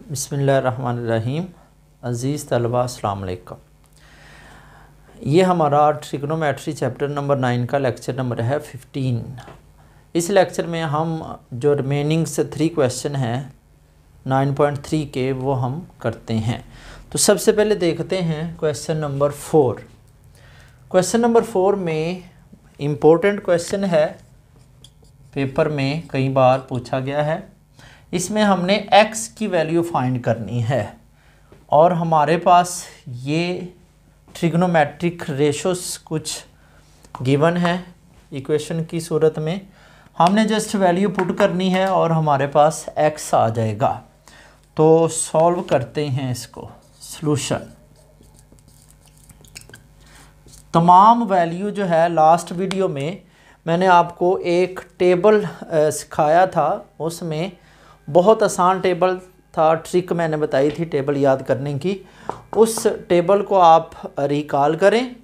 बिस्मिल्लाहिर्रहमानिर्रहीम। अज़ीज़ तलबा अस्सलाम वालेकुम। ये हमारा ट्रिग्नोमेट्री चैप्टर नंबर 9 का लेक्चर नंबर है 15। इस लेक्चर में हम जो रिमेनिंग से 3 क्वेश्चन हैं 9.3 के वो हम करते हैं। तो सबसे पहले देखते हैं क्वेश्चन नंबर 4। क्वेश्चन नंबर 4 में इम्पोर्टेंट क्वेश्चन है, पेपर में कई बार पूछा गया है। इसमें हमने x की वैल्यू फाइंड करनी है और हमारे पास ये ट्रिग्नोमेट्रिक रेशोस कुछ गिवन है इक्वेशन की सूरत में। हमने जस्ट वैल्यू पुट करनी है और हमारे पास x आ जाएगा। तो सॉल्व करते हैं इसको। सॉल्यूशन तमाम वैल्यू जो है, लास्ट वीडियो में मैंने आपको एक टेबल सिखाया था, उसमें बहुत आसान टेबल था, ट्रिक मैंने बताई थी टेबल याद करने की। उस टेबल को आप रिकॉल करें,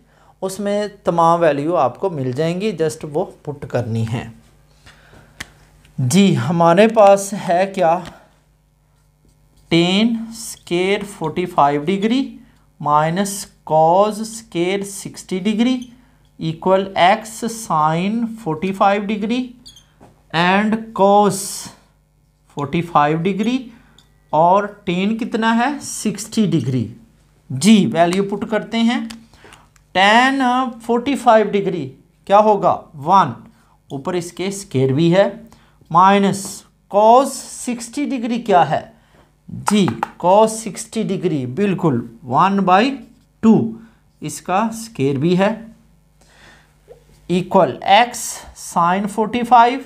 उसमें तमाम वैल्यू आपको मिल जाएंगी, जस्ट वो पुट करनी है जी। हमारे पास है क्या, tan square 45 degree minus cos square 60 degree equal x sine 45 degree and cos 45 degree और tan कितना है 60 डिग्री जी। वैल्यू पुट करते हैं। tan 45 डिग्री क्या होगा 1, ऊपर इसके स्केयर भी है, माइनस cos 60 डिग्री क्या है जी, cos 60 डिग्री बिल्कुल 1/2, इसका स्केयर भी है, इक्वल x साइन 45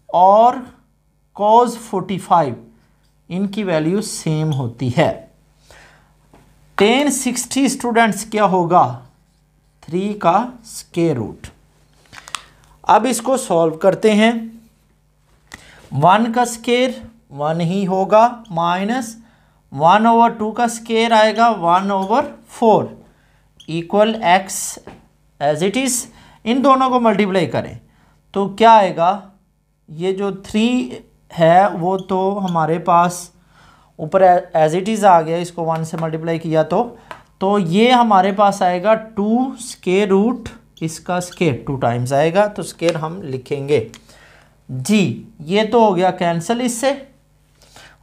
और cos 45, इनकी वैल्यू सेम होती है। tan 60 स्टूडेंट्स क्या होगा 3 का स्क्वायर रूट। अब इसको सॉल्व करते हैं। 1 का स्क्वायर 1 ही होगा, माइनस 1/2 का स्क्वायर आएगा 1/4 equal x as it is. इन दोनों को मल्टीप्लाई करें तो क्या आएगा, ये जो 3 है वो तो हमारे पास ऊपर एज इट इज़ आ गया, इसको 1 से मल्टीप्लाई किया तो ये हमारे पास आएगा 2 स्क्वायर रूट, इसका स्क्वायर 2 टाइम्स आएगा, तो स्क्वायर हम लिखेंगे जी। ये तो हो गया कैंसिल इससे।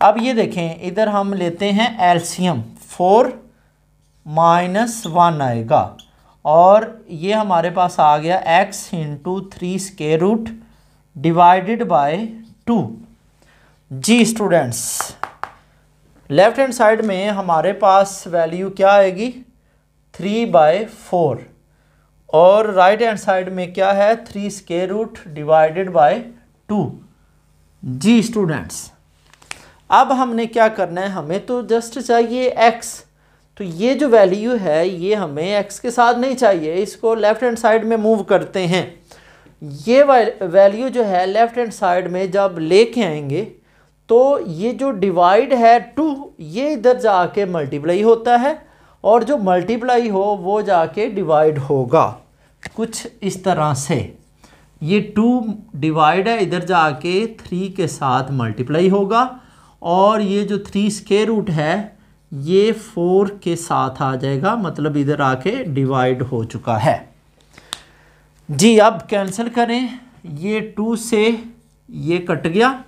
अब ये देखें, इधर हम लेते हैं एलसीएम, 4 माइनस 1 आएगा और ये हमारे पास आ गया x into 3 square root divided by 2 जी। स्टूडेंट्स लेफ्ट हैंड साइड में हमारे पास वैल्यू क्या आएगी 3/4 और राइट हैंड साइड में क्या है 3 स्क्वायर रूट डिवाइडेड बाय 2 जी। स्टूडेंट्स अब हमने क्या करना है, हमें तो जस्ट चाहिए x, तो ये जो वैल्यू है ये हमें x के साथ नहीं चाहिए, इसको लेफ्ट हैंड साइड में मूव करते हैं। ये वैल्यू जो है लेफ्ट हैंड साइड में जब लेके आएंगे तो ये जो डिवाइड है 2, ये इधर जाके मल्टीप्लाई होता है और जो मल्टीप्लाई हो वो जाके डिवाइड होगा, कुछ इस तरह से। ये 2 डिवाइड है, इधर जाके 3 के साथ मल्टीप्लाई होगा और ये जो 3 स्क्वायर रूट है ये 4 के साथ आ जाएगा, मतलब इधर आके डिवाइड हो चुका है जी। अब कैंसिल करें, ये 2 से ये कट गया,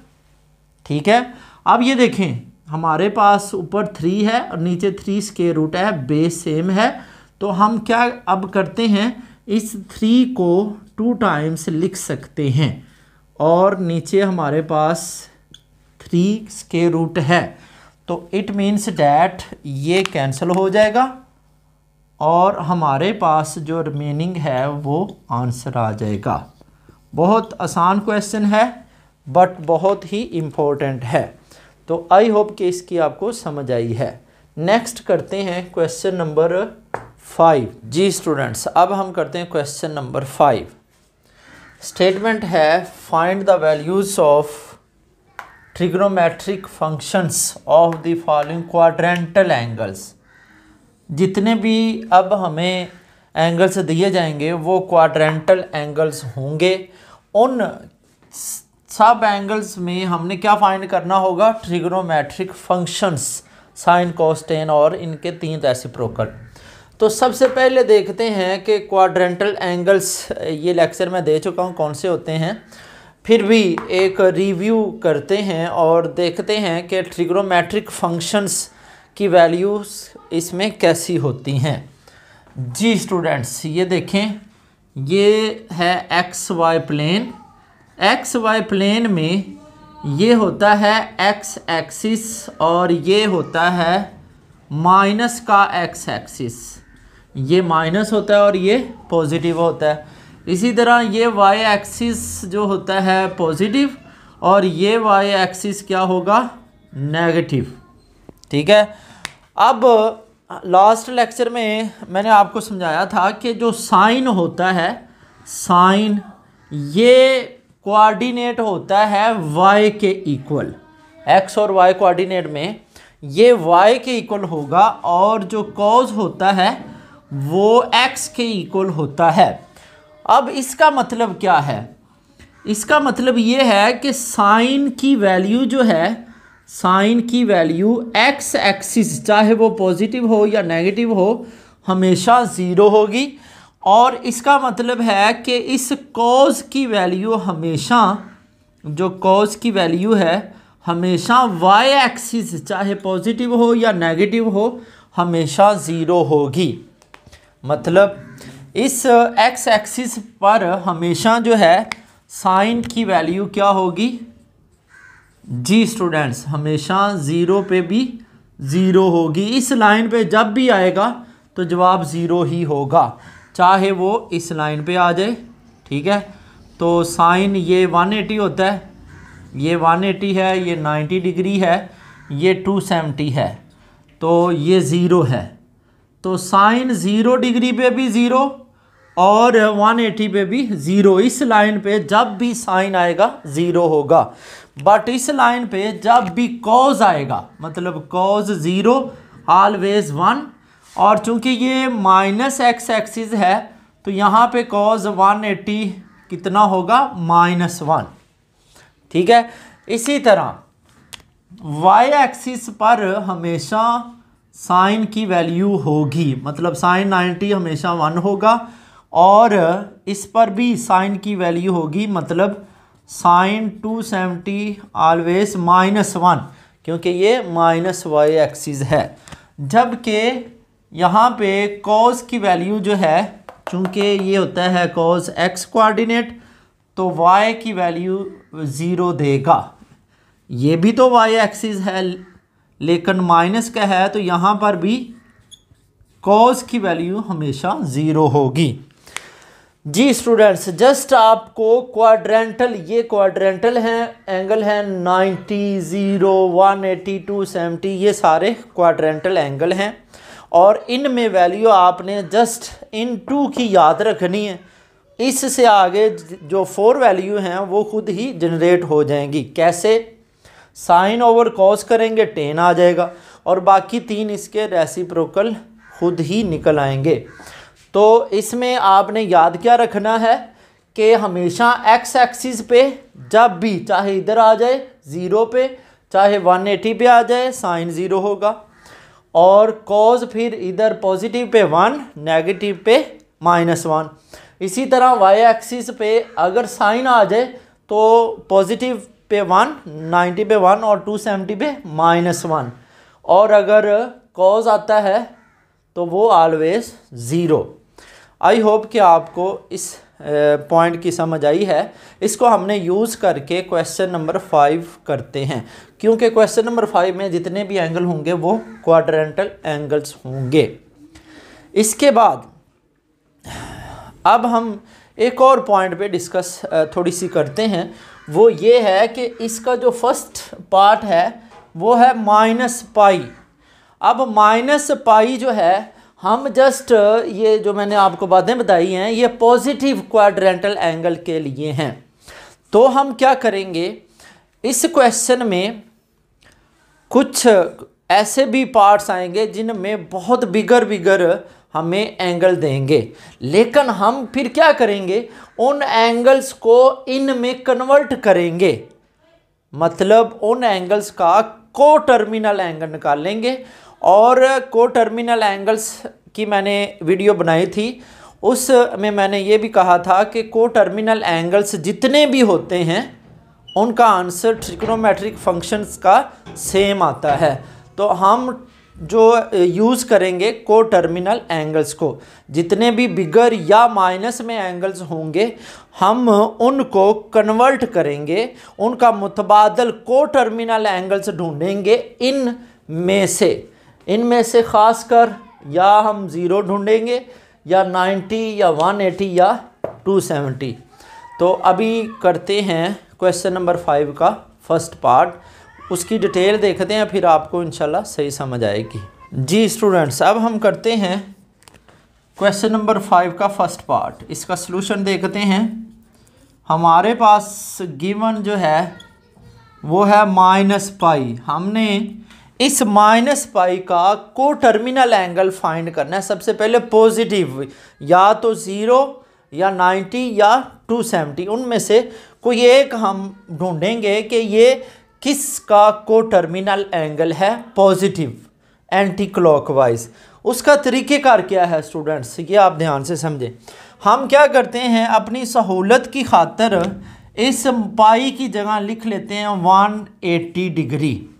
ठीक है। अब ये देखें हमारे पास ऊपर 3 है और नीचे 3 स्क्वायर रूट है, बेस सेम है, तो हम क्या अब करते हैं, इस 3 को 2 टाइम्स लिख सकते हैं और नीचे हमारे पास 3 स्क्वायर रूट है, तो इट मीन्स डैट ये कैंसिल हो जाएगा और हमारे पास जो रिमेनिंग है वो आंसर आ जाएगा। बहुत आसान क्वेश्चन है बट बहुत ही इम्पोर्टेंट है, तो आई होप कि इसकी आपको समझ आई है। नेक्स्ट करते हैं क्वेश्चन नंबर 5 जी। स्टूडेंट्स अब हम करते हैं क्वेश्चन नंबर 5। स्टेटमेंट है find the values of trigonometric functions of the following quadrantal angles. जितने भी अब हमें एंगल्स दिए जाएंगे वो क्वाड्रेंटल एंगल्स होंगे, उन सब एंगल्स में हमने क्या फाइंड करना होगा, trigonometric functions, sine cos ten और इनके 3 रेसिप्रोकल। तो सबसे पहले देखते हैं कि क्वाड्रेंटल एंगल्स, ये लेक्चर मैं दे चुका हूँ कौन से होते हैं, फिर भी एक रिव्यू करते हैं और देखते हैं कि ट्रिग्नोमेट्रिक फंक्शंस की वैल्यूज़ इसमें कैसी होती हैं। जी स्टूडेंट्स, ये देखें, ये है x y plane. X y plane में ये होता है एक्स एक्सिस और ये होता है माइनस का एक्स एक्सिस, ये माइनस होता है और ये पॉजिटिव होता है। इसी तरह ये वाई एक्सिस जो होता है पॉजिटिव और ये वाई एक्सिस क्या होगा, नेगेटिव। ठीक है। अब लास्ट लेक्चर में मैंने आपको समझाया था कि जो साइन होता है, साइन ये कोऑर्डिनेट होता है y के इक्वल, x और y कोऑर्डिनेट में ये y के इक्वल होगा और जो कॉस होता है वो x के इक्वल होता है। अब इसका मतलब क्या है, इसका मतलब ये है कि साइन की वैल्यू जो है, साइन की वैल्यू x एक्सिस चाहे वो पॉजिटिव हो या नेगेटिव हो हमेशा 0 होगी। और इसका मतलब है कि इस कॉस की वैल्यू हमेशा, जो कॉस की वैल्यू है हमेशा y एक्सिस चाहे पॉजिटिव हो या नेगेटिव हो हमेशा 0 होगी। मतलब इस x एक्सिस पर हमेशा जो है साइन की वैल्यू क्या होगी, जी स्टूडेंट्स, हमेशा 0 पे भी 0 होगी। इस लाइन पे जब भी आएगा तो जवाब 0 ही होगा, चाहे वो इस लाइन पे आ जाए। ठीक है। तो साइन ये 180 होता है, ये 180 है, ये 90 डिग्री है, ये 270 है, तो ये 0 है। तो साइन 0 डिग्री पे भी 0 और 180 पे भी 0। इस लाइन पे जब भी साइन आएगा 0 होगा, बट इस लाइन पे जब भी कॉस आएगा, मतलब कॉस 0 ऑलवेज 1, और चूंकि ये माइनस एक्स एक्सिस है तो यहाँ पे कॉस 180 कितना होगा, -1। ठीक है। इसी तरह वाई एक्सिस पर हमेशा साइन की वैल्यू होगी, मतलब साइन 90 हमेशा 1 होगा और इस पर भी साइन की वैल्यू होगी, मतलब साइन 270 ऑलवेज -1, क्योंकि ये माइनस वाई एक्सिस है। जबकि यहाँ पे कॉस की वैल्यू जो है, चूँकि ये होता है कॉस एक्स कोऑर्डिनेट, तो y की वैल्यू 0 देगा। ये भी तो y एक्सिस है लेकिन माइनस का है, तो यहाँ पर भी कॉस की वैल्यू हमेशा 0 होगी। जी स्टूडेंट्स, जस्ट आपको क्वाड्रेंटल, ये क्वाड्रेंटल हैं, एंगल है 90, 0, 180, 270, ये सारे क्वाड्रेंटल एंगल हैं और इनमें वैल्यू आपने जस्ट इन 2 की याद रखनी है। इससे आगे जो 4 वैल्यू हैं वो खुद ही जनरेट हो जाएंगी। कैसे, साइन ओवर कॉस करेंगे 10 आ जाएगा और बाकी 3 इसके रेसिप्रोकल खुद ही निकल आएंगे। तो इसमें आपने याद क्या रखना है कि हमेशा एक्स एक्सिस पे जब भी, चाहे इधर आ जाए 0 पे, चाहे 180 पे आ जाए, साइन 0 होगा और कॉस फिर इधर पॉजिटिव पे 1, नेगेटिव पे -1। इसी तरह वाई एक्सिस पे अगर साइन आ जाए तो पॉजिटिव पे 1, 90 पे 1 और 270 पे -1, और अगर कॉस आता है तो वो ऑलवेज 0। आई होप कि आपको इस पॉइंट की समझ आई है। इसको हमने यूज़ करके क्वेश्चन नंबर 5 करते हैं, क्योंकि क्वेश्चन नंबर 5 में जितने भी एंगल होंगे वो क्वाड्रेंटल एंगल्स होंगे। इसके बाद अब हम एक और पॉइंट पे डिस्कस थोड़ी सी करते हैं, वो ये है कि इसका जो फर्स्ट पार्ट है वो है -पाई। अब -पाई जो है, हम जस्ट ये जो मैंने आपको बातें बताई हैं ये पॉजिटिव क्वाड्रेंटल एंगल के लिए हैं। तो हम क्या करेंगे, इस क्वेश्चन में कुछ ऐसे भी पार्ट्स आएंगे जिनमें बहुत बिगर हमें एंगल देंगे, लेकिन हम फिर क्या करेंगे, उन एंगल्स को इन में कन्वर्ट करेंगे, मतलब उन एंगल्स का को टर्मिनल एंगल निकालेंगे। और को टर्मिनल एंगल्स की मैंने वीडियो बनाई थी, उसमें मैंने ये भी कहा था कि को टर्मिनल एंगल्स जितने भी होते हैं उनका आंसर ट्रिग्नोमेट्रिक फंक्शंस का सेम आता है। तो हम जो यूज़ करेंगे को टर्मिनल एंगल्स को, जितने भी बिगर या माइनस में एंगल्स होंगे हम उनको कन्वर्ट करेंगे, उनका मुतबादल को टर्मिनल एंगल्स ढूंढेंगे इनमें से खासकर या हम 0 ढूंढेंगे या 90 या 180 या 270। तो अभी करते हैं क्वेश्चन नंबर 5 का फर्स्ट पार्ट, उसकी डिटेल देखते हैं, फिर आपको इंशाल्लाह सही समझ आएगी। जी स्टूडेंट्स, अब हम करते हैं क्वेश्चन नंबर 5 का फर्स्ट पार्ट। इसका सलूशन देखते हैं। हमारे पास गिवन जो है वो है -पाई। हमने इस -पाई का को टर्मिनल एंगल फाइंड करना है। सबसे पहले पॉजिटिव, या तो 0 या 90 या 270, उनमें से कोई एक हम ढूंढेंगे कि ये किसका को टर्मिनल एंगल है पॉजिटिव एंटी क्लॉकवाइज। उसका तरीक़ेकार क्या है स्टूडेंट्स, ये आप ध्यान से समझें। हम क्या करते हैं, अपनी सहूलत की खातिर इस पाई की जगह लिख लेते हैं 180 डिग्री।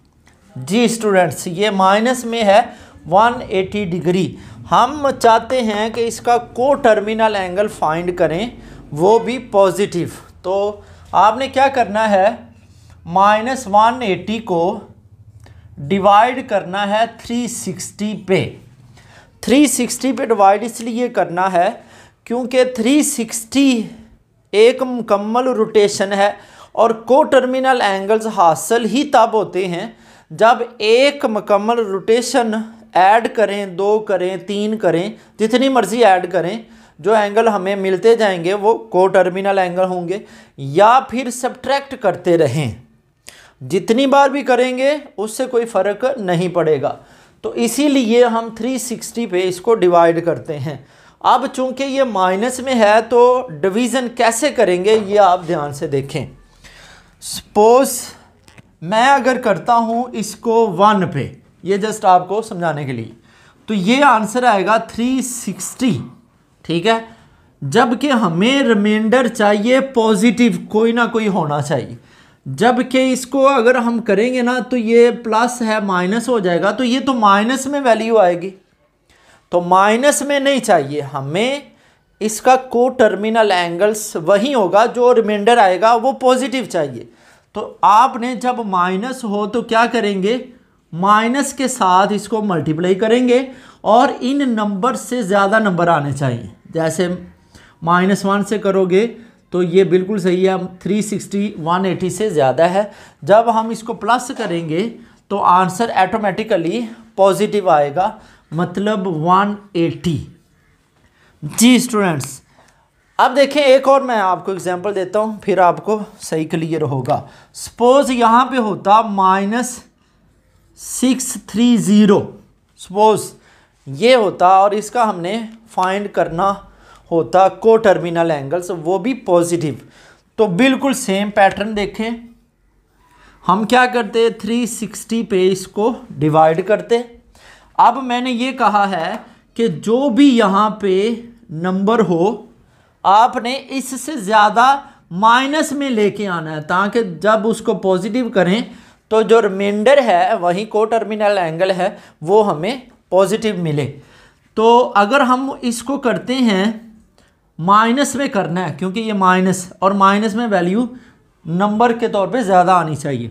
जी स्टूडेंट्स, ये माइनस में है 180 डिग्री। हम चाहते हैं कि इसका को टर्मिनल एंगल फाइंड करें, वो भी पॉजिटिव। तो आपने क्या करना है, -180 को डिवाइड करना है 360 पे। 360 पे डिवाइड इसलिए करना है क्योंकि 360 एक मुकम्मल रोटेशन है, और को टर्मिनल एंगल्स हासिल ही तब होते हैं जब एक मुकम्मल रोटेशन ऐड करें, 2 करें, 3 करें, जितनी मर्ज़ी ऐड करें, जो एंगल हमें मिलते जाएंगे वो को टर्मिनल एंगल होंगे। या फिर सब्ट्रैक्ट करते रहें, जितनी बार भी करेंगे उससे कोई फ़र्क नहीं पड़ेगा। तो इसीलिए हम 360 पे इसको डिवाइड करते हैं। अब चूंकि ये माइनस में है तो डिवीज़न कैसे करेंगे ये आप ध्यान से देखें। सपोज़ मैं अगर करता हूँ इसको 1 पे, ये जस्ट आपको समझाने के लिए, तो ये आंसर आएगा 360, ठीक है। जबकि हमें रिमाइंडर चाहिए पॉजिटिव, कोई ना कोई होना चाहिए। जबकि इसको अगर हम करेंगे ना तो ये प्लस है माइनस हो जाएगा, तो ये तो माइनस में वैल्यू आएगी, तो माइनस में नहीं चाहिए हमें। इसका को टर्मिनल एंगल्स वही होगा, जो रिमाइंडर आएगा वो पॉजिटिव चाहिए। तो आपने जब माइनस हो तो क्या करेंगे, माइनस के साथ इसको मल्टीप्लाई करेंगे और इन नंबर से ज़्यादा नंबर आने चाहिए। जैसे -1 से करोगे तो ये बिल्कुल सही है, 360 180 से ज़्यादा है। जब हम इसको प्लस करेंगे तो आंसर ऑटोमेटिकली पॉजिटिव आएगा, मतलब 180। जी स्टूडेंट्स, अब देखें एक और मैं आपको एग्जांपल देता हूँ, फिर आपको सही क्लियर होगा। सपोज़ यहाँ पे होता -630, सपोज़ ये होता, और इसका हमने फाइंड करना होता को टर्मिनल एंगल्स, वो भी पॉजिटिव। तो बिल्कुल सेम पैटर्न देखें, हम क्या करते, 360 पे इसको डिवाइड करते। अब मैंने ये कहा है कि जो भी यहाँ पे नंबर हो आपने इससे ज़्यादा माइनस में लेके आना है, ताकि जब उसको पॉजिटिव करें तो जो रिमाइंडर है वही को टर्मिनल एंगल है वो हमें पॉजिटिव मिले। तो अगर हम इसको करते हैं माइनस में करना है, क्योंकि ये माइनस, और माइनस में वैल्यू नंबर के तौर पे ज़्यादा आनी चाहिए।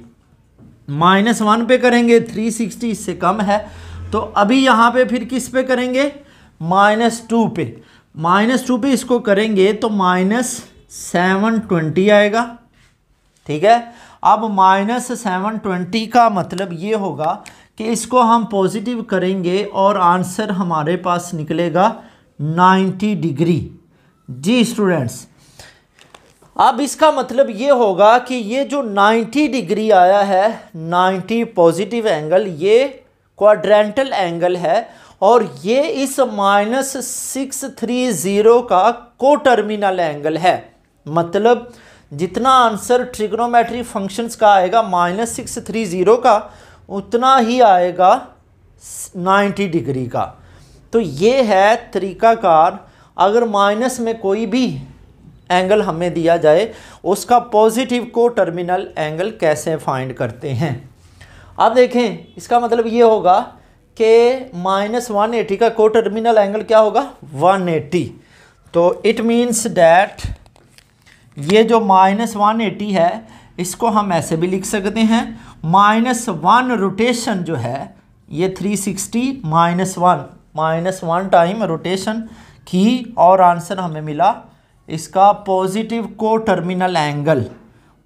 -1 पे करेंगे, 360 इससे कम है, तो अभी यहाँ पे फिर किस पे करेंगे, -2 पे। -2 पे इसको करेंगे तो -720 आएगा, ठीक है। अब -720 का मतलब ये होगा कि इसको हम पॉजिटिव करेंगे और आंसर हमारे पास निकलेगा 90 डिग्री। जी स्टूडेंट्स, अब इसका मतलब ये होगा कि ये जो 90 डिग्री आया है, 90 पॉजिटिव एंगल, ये क्वाड्रेंटल एंगल है, और ये इस -630 का कोटर्मिनल एंगल है। मतलब जितना आंसर ट्रिग्नोमेट्री फंक्शंस का आएगा -630 का, उतना ही आएगा 90 डिग्री का। तो ये है तरीकाकार, अगर माइनस में कोई भी एंगल हमें दिया जाए उसका पॉजिटिव कोटर्मिनल एंगल कैसे फाइंड करते हैं। अब देखें, इसका मतलब ये होगा कि -180 का कोटर्मिनल एंगल क्या होगा, 180। तो इट मीन्स डैट ये जो -180 है इसको हम ऐसे भी लिख सकते हैं, -1 रोटेशन जो है ये 360 -1 टाइम रोटेशन की, और आंसर हमें मिला इसका पॉजिटिव कोटर्मिनल एंगल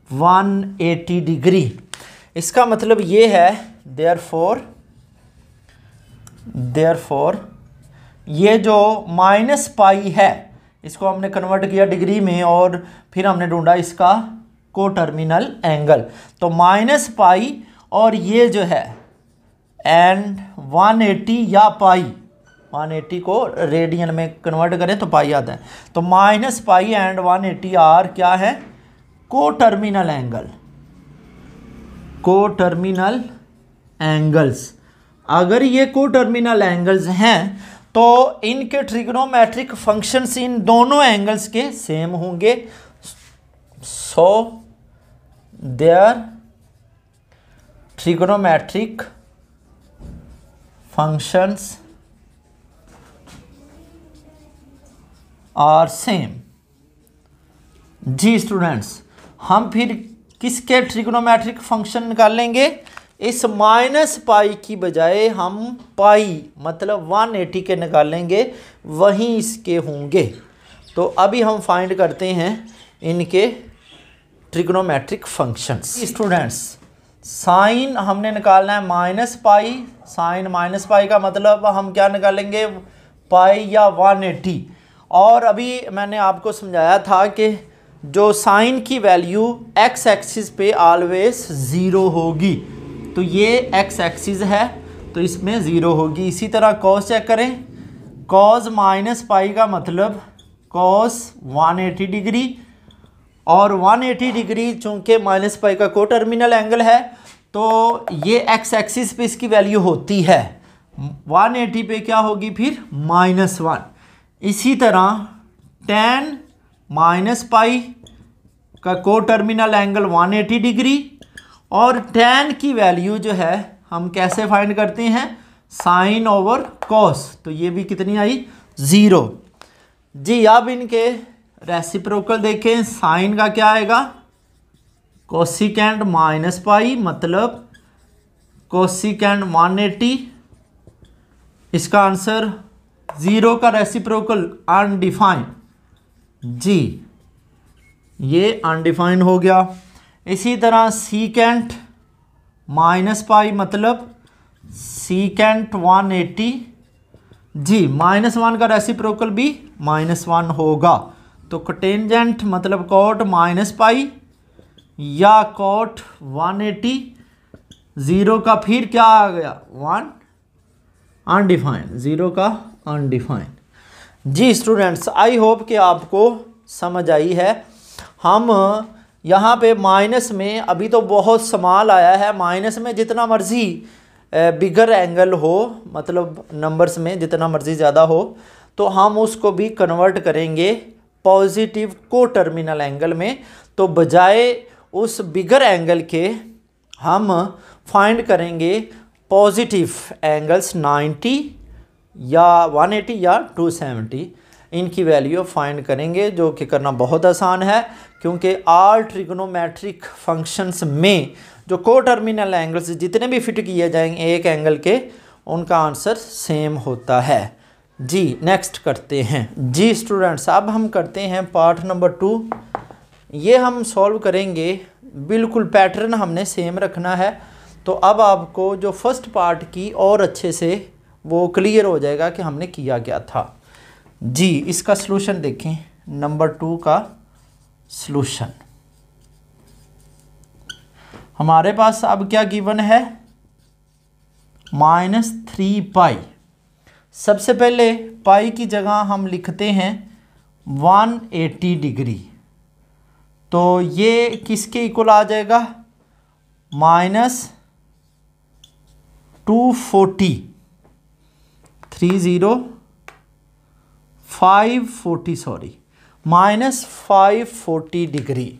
180 डिग्री। इसका मतलब ये है देयरफॉर ये जो -पाई है इसको हमने कन्वर्ट किया डिग्री में और फिर हमने ढूंढा इसका कोटर्मिनल एंगल। तो -पाई और ये जो है एंड 180 या पाई, 180 को रेडियन में कन्वर्ट करें तो पाई आता है। तो -पाई एंड 180 आर क्या है, कोटर्मिनल एंगल्स। अगर ये कोटर्मिनल एंगल्स हैं तो इनके ट्रिग्नोमेट्रिक फंक्शंस इन दोनों एंगल्स के सेम होंगे। So their trigonometric functions are same. जी स्टूडेंट्स, हम फिर किसके ट्रिग्नोमेट्रिक फंक्शन निकालेंगे, इस -पाई की बजाय हम पाई मतलब 180 के निकालेंगे, वहीं इसके होंगे। तो अभी हम फाइंड करते हैं इनके ट्रिग्नोमेट्रिक फंक्शंस। स्टूडेंट्स, साइन हमने निकालना है -पाई, साइन -पाई का मतलब हम क्या निकालेंगे, पाई या 180। और अभी मैंने आपको समझाया था कि जो साइन की वैल्यू x एक्सिस पे ऑलवेज 0 होगी, तो ये x एक्सिस है तो इसमें 0 होगी। इसी तरह कॉस चेक करें, कॉस -पाई का मतलब कॉस 180 डिग्री, और 180 डिग्री चूँकि -पाई का कोटर्मिनल एंगल है तो ये x एक्सिस पे इसकी वैल्यू होती है, 180 पे क्या होगी फिर -1। इसी तरह tan -पाई का कोटर्मिनल एंगल 180 डिग्री, और tan की वैल्यू जो है हम कैसे फाइंड करते हैं, साइन ओवर कॉस, तो ये भी कितनी आई, 0। जी अब इनके रेसिप्रोकल देखें, साइन का क्या आएगा, कोसिकेंड -पाई मतलब कोसिकेंड 180। इसका आंसर 0 का रेसिप्रोकल अनडिफाइंड, जी ये अनडिफाइंड हो गया। इसी तरह सीकेंट -पाई मतलब सीकेंट 180, जी -1 का रेसिप्रोकल भी -1 होगा। तो कोटेंजेंट मतलब कोट -पाई या कोट 180, 0 का फिर क्या आ गया 1 अनडिफाइंड, 0 का अनडिफाइंड। जी स्टूडेंट्स, आई होप कि आपको समझ आई है। हम यहाँ पे माइनस में अभी तो बहुत स्मॉल आया है, माइनस में जितना मर्जी बिगर एंगल हो, मतलब नंबर्स में जितना मर्जी ज़्यादा हो, तो हम उसको भी कन्वर्ट करेंगे पॉजिटिव कोटर्मिनल एंगल में। तो बजाय उस बिगर एंगल के हम फाइंड करेंगे पॉजिटिव एंगल्स 90 या 180 या 270, इनकी वैल्यू फाइंड करेंगे, जो कि करना बहुत आसान है क्योंकि ऑल ट्रिग्नोमेट्रिक फंक्शंस में जो कोटर्मिनल एंगल्स जितने भी फिट किए जाएंगे एक एंगल के, उनका आंसर सेम होता है। जी नेक्स्ट करते हैं। जी स्टूडेंट्स, अब हम करते हैं पार्ट नंबर 2। ये हम सॉल्व करेंगे, बिल्कुल पैटर्न हमने सेम रखना है। तो अब आपको जो फर्स्ट पार्ट की और अच्छे से वो क्लियर हो जाएगा कि हमने किया क्या था। जी इसका सलूशन देखें, नंबर 2 का सलूशन हमारे पास अब क्या गिवन है, -3 पाई। सबसे पहले पाई की जगह हम लिखते हैं 180 डिग्री, तो ये किसके इक्वल आ जाएगा, -240 -540 डिग्री।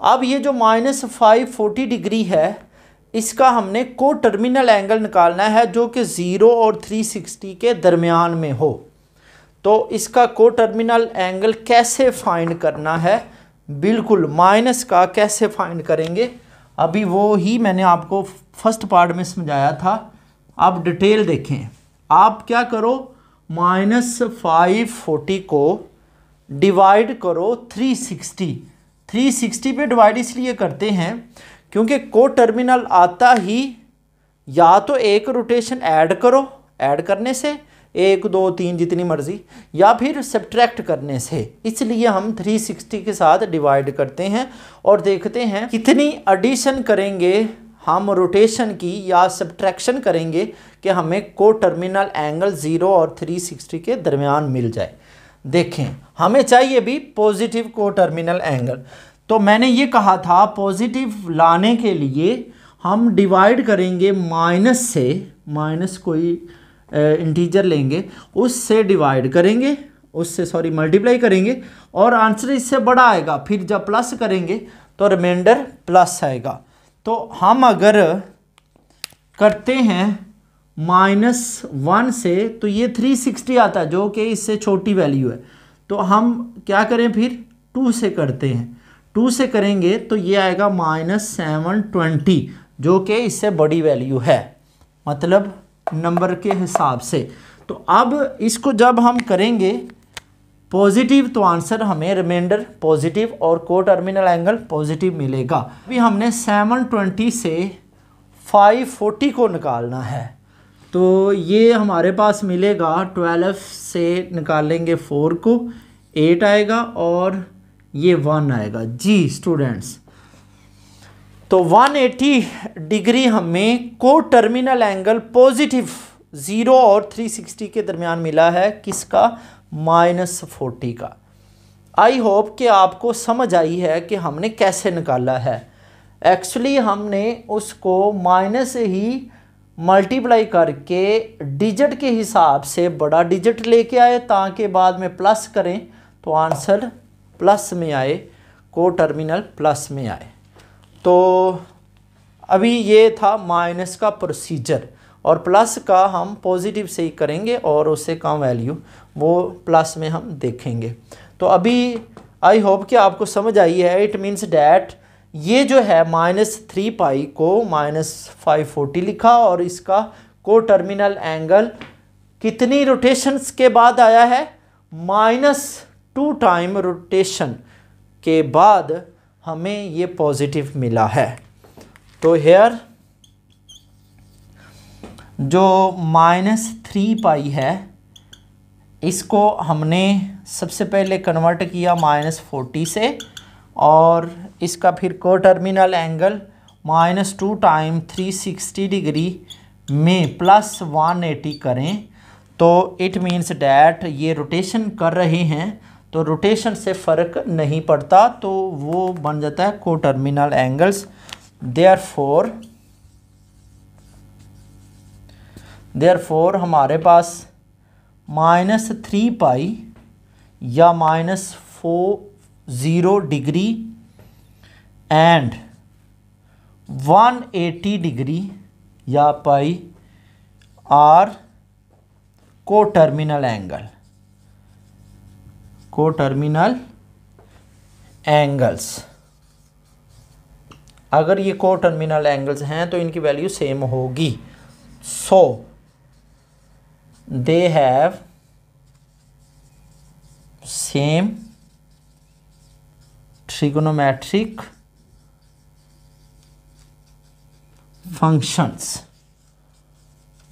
अब ये जो -540 डिग्री है, इसका हमने को टर्मिनल एंगल निकालना है जो कि 0 और 360 के दरमियान में हो। तो इसका को टर्मिनल एंगल कैसे फाइंड करना है, बिल्कुल माइनस का कैसे फाइंड करेंगे, अभी वो ही मैंने आपको फर्स्ट पार्ट में समझाया था। अब डिटेल देखें। आप क्या करो, -540 को डिवाइड करो 360 पे डिवाइड इसलिए करते हैं क्योंकि को टर्मिनल आता ही या तो एक रोटेशन ऐड करो, ऐड करने से 1 2 3 जितनी मर्जी, या फिर सब्ट्रैक्ट करने से, इसलिए हम 360 के साथ डिवाइड करते हैं और देखते हैं कितनी एडिशन करेंगे हम रोटेशन की या सब्ट्रैक्शन करेंगे कि हमें को टर्मिनल एंगल 0 और 360 के दरमियान मिल जाए। देखें, हमें चाहिए भी पॉजिटिव को टर्मिनल एंगल, तो मैंने ये कहा था पॉजिटिव लाने के लिए हम डिवाइड करेंगे माइनस से, माइनस कोई इंटीजर लेंगे, उससे डिवाइड करेंगे, उससे सॉरी मल्टीप्लाई करेंगे और आंसर इससे बड़ा आएगा। फिर जब प्लस करेंगे तो रिमाइंडर प्लस आएगा। तो हम अगर करते हैं -1 से, तो ये 360 आता है जो कि इससे छोटी वैल्यू है। तो हम क्या करें, फिर 2 से करते हैं, 2 से करेंगे तो ये आएगा -720 जो कि इससे बड़ी वैल्यू है, मतलब नंबर के हिसाब से। तो अब इसको जब हम करेंगे पॉजिटिव तो आंसर हमें रिमाइंडर पॉजिटिव और को टर्मिनल एंगल पॉजिटिव मिलेगा। अभी हमने 720 से 540 को निकालना है, तो ये हमारे पास मिलेगा 12 से निकालेंगे 4 को 8 आएगा और ये 1 आएगा। जी स्टूडेंट्स, तो 180 डिग्री हमें को टर्मिनल एंगल पॉजिटिव 0 और 360 के दरमियान मिला है, किसका, -40 का। आई होप कि आपको समझ आई है कि हमने कैसे निकाला है। एक्चुअली हमने उसको माइनस ही मल्टीप्लाई करके डिजिट के हिसाब से बड़ा डिजिट लेके आए ताकि बाद में प्लस करें तो आंसर प्लस में आए, को टर्मिनल प्लस में आए। तो अभी ये था माइनस का प्रोसीजर, और प्लस का हम पॉजिटिव से ही करेंगे और उससे कम वैल्यू वो प्लस में हम देखेंगे। तो अभी आई होप कि आपको समझ आई है। इट मीन्स डैट ये जो है -3 पाई को -540 लिखा और इसका को टर्मिनल एंगल कितनी रोटेशंस के बाद आया है, -2 टाइम रोटेशन के बाद हमें ये पॉजिटिव मिला है। तो हेयर जो -3 पाई है इसको हमने सबसे पहले कन्वर्ट किया -40 से, और इसका फिर को टर्मिनल एंगल -2 टाइम 360 डिग्री में +180 करें तो इट मीन्स डैट ये रोटेशन कर रहे हैं, तो रोटेशन से फ़र्क नहीं पड़ता, तो वो बन जाता है को टर्मिनल एंगल्स। देयरफॉर हमारे पास -3 पाई या -40 डिग्री एंड 180 डिग्री या पाई आर को टर्मिनल एंगल्स। अगर ये को टर्मिनल एंगल्स हैं तो इनकी वैल्यू सेम होगी। So they have same trigonometric functions.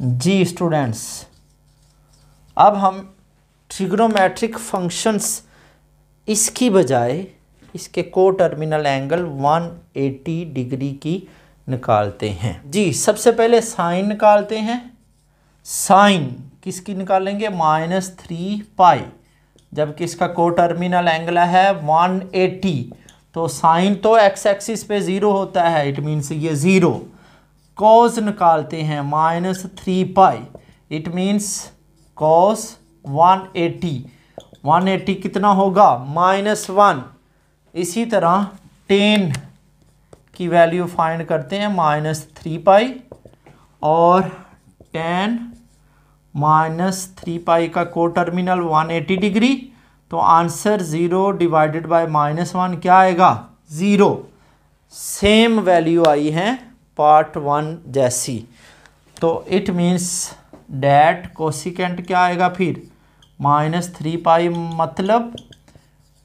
जी स्टूडेंट्स, अब हम ट्रिगोनोमेट्रिक फंक्शंस इसकी बजाय इसके को टर्मिनल एंगल 180 डिग्री की निकालते हैं। जी सबसे पहले साइन निकालते हैं। साइन किसकी निकालेंगे, -3 पाई, जबकि इसका को टर्मिनल एंगल है 180। तो साइन तो एक्स एक्सिस पे 0 होता है, इट मीन्स ये 0। कॉस निकालते हैं -3 पाई, इट मीन्स कॉस 180। 180 कितना होगा, -1। इसी तरह टेन की वैल्यू फाइंड करते हैं, -3 पाई, और टेन -3 पाई का को टर्मिनल 180 डिग्री। तो आंसर 0 डिवाइडेड बाय -1 क्या आएगा, 0। सेम वैल्यू आई है पार्ट 1 जैसी। तो इट मीन्स डैट कोसिकेंट क्या आएगा फिर, -3 पाई, मतलब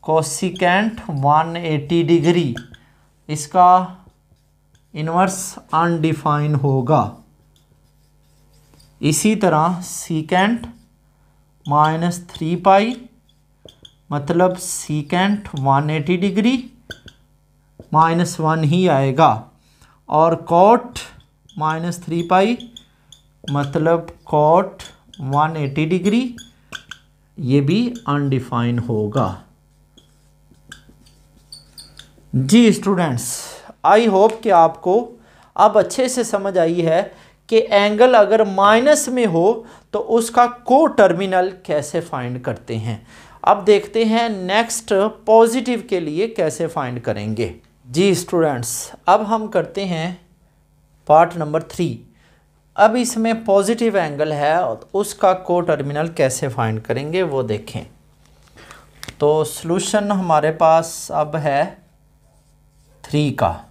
कोसिकेंट 180 डिग्री। इसका इन्वर्स अनडिफाइन होगा। इसी तरह सीकेंट -3 पाई, मतलब सीकेंट 180 डिग्री, -1 ही आएगा। और कॉट -3 पाई, मतलब कॉट 180 डिग्री, ये भी अनडिफाइन होगा। जी स्टूडेंट्स, आई होप कि आपको अब अच्छे से समझ आई है कि एंगल अगर माइनस में हो तो उसका को टर्मिनल कैसे फाइंड करते हैं। अब देखते हैं नेक्स्ट पॉजिटिव के लिए कैसे फाइंड करेंगे। जी स्टूडेंट्स, अब हम करते हैं पार्ट नंबर 3। अब इसमें पॉजिटिव एंगल है और उसका को टर्मिनल कैसे फाइंड करेंगे वो देखें। तो सॉल्यूशन हमारे पास अब है 3 का।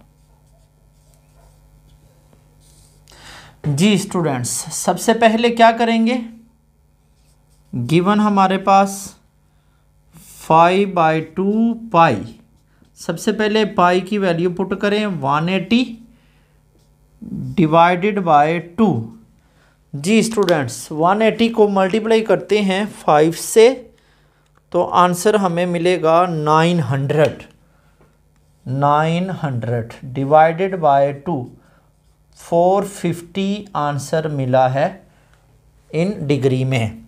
जी स्टूडेंट्स, सबसे पहले क्या करेंगे, गिवन हमारे पास 5/2 पाई। सबसे पहले पाई की वैल्यू पुट करें 180 डिवाइडेड बाय 2। जी स्टूडेंट्स, 180 को मल्टीप्लाई करते हैं 5 से, तो आंसर हमें मिलेगा 900 डिवाइडेड बाय 2, 450 आंसर मिला है इन डिग्री में।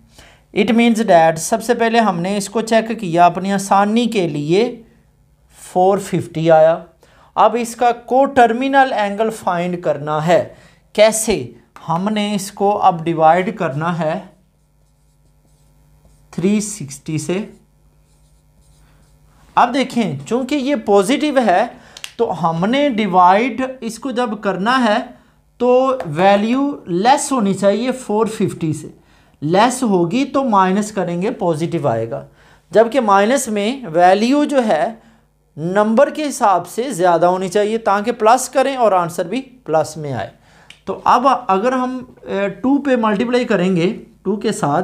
इट मीन्स डैट सबसे पहले हमने इसको चेक किया अपनी आसानी के लिए, 450 आया। अब इसका को टर्मिनल एंगल फाइंड करना है। कैसे, हमने इसको अब डिवाइड करना है 360 से। अब देखें, चूंकि ये पॉजिटिव है तो हमने डिवाइड इसको जब करना है तो वैल्यू लेस होनी चाहिए, 450 से लेस होगी तो माइनस करेंगे, पॉजिटिव आएगा। जबकि माइनस में वैल्यू जो है नंबर के हिसाब से ज़्यादा होनी चाहिए ताकि प्लस करें और आंसर भी प्लस में आए। तो अब अगर हम 2 पे मल्टीप्लाई करेंगे 2 के साथ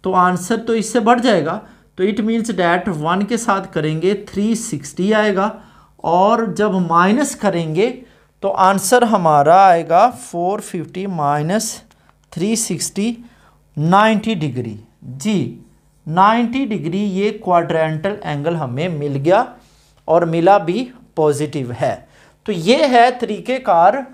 तो आंसर तो इससे बढ़ जाएगा। तो इट मीन्स डैट 1 के साथ करेंगे 360 आएगा, और जब माइनस करेंगे तो आंसर हमारा आएगा 450 माइनस 360, 90 डिग्री। जी 90 डिग्री ये क्वाड्रेंटल एंगल हमें मिल गया और मिला भी पॉजिटिव है। तो ये है तरीक़ेकार,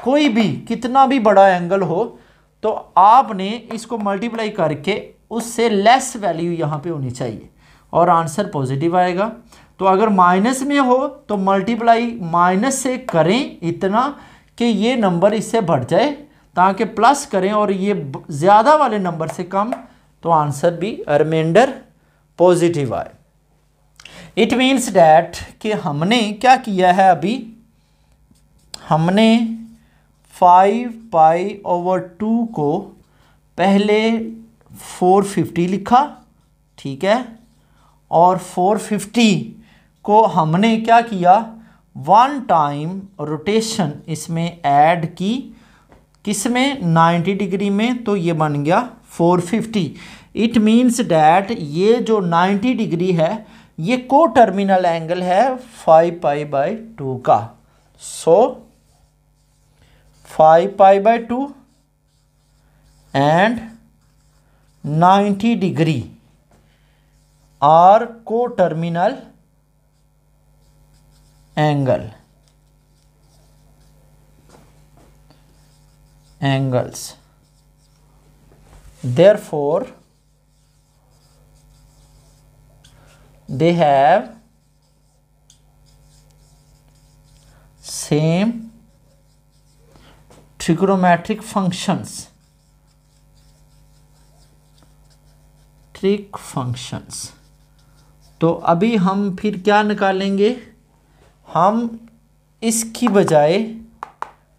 कोई भी कितना भी बड़ा एंगल हो तो आपने इसको मल्टीप्लाई करके उससे लेस वैल्यू यहाँ पे होनी चाहिए और आंसर पॉजिटिव आएगा। तो अगर माइनस में हो तो मल्टीप्लाई माइनस से करें इतना कि ये नंबर इससे बढ़ जाए, ताकि प्लस करें और ये ज़्यादा वाले नंबर से कम, तो आंसर भी रिमाइंडर पॉजिटिव आए। इट मीन्स डैट कि हमने क्या किया है, अभी हमने 5π/2 को पहले 450 लिखा, ठीक है, और 450 को हमने क्या किया, 1 टाइम रोटेशन इसमें ऐड की, किसमें, 90 डिग्री में, तो ये बन गया 450। इट मीन्स डैट ये जो 90 डिग्री है ये को टर्मिनल एंगल है 5π/2 का। सो 5π/2 and 90 degree are coterminal angles. therefore they have same trigonometric functions, trig functions। तो अभी हम फिर क्या निकालेंगे, हम इसकी बजाय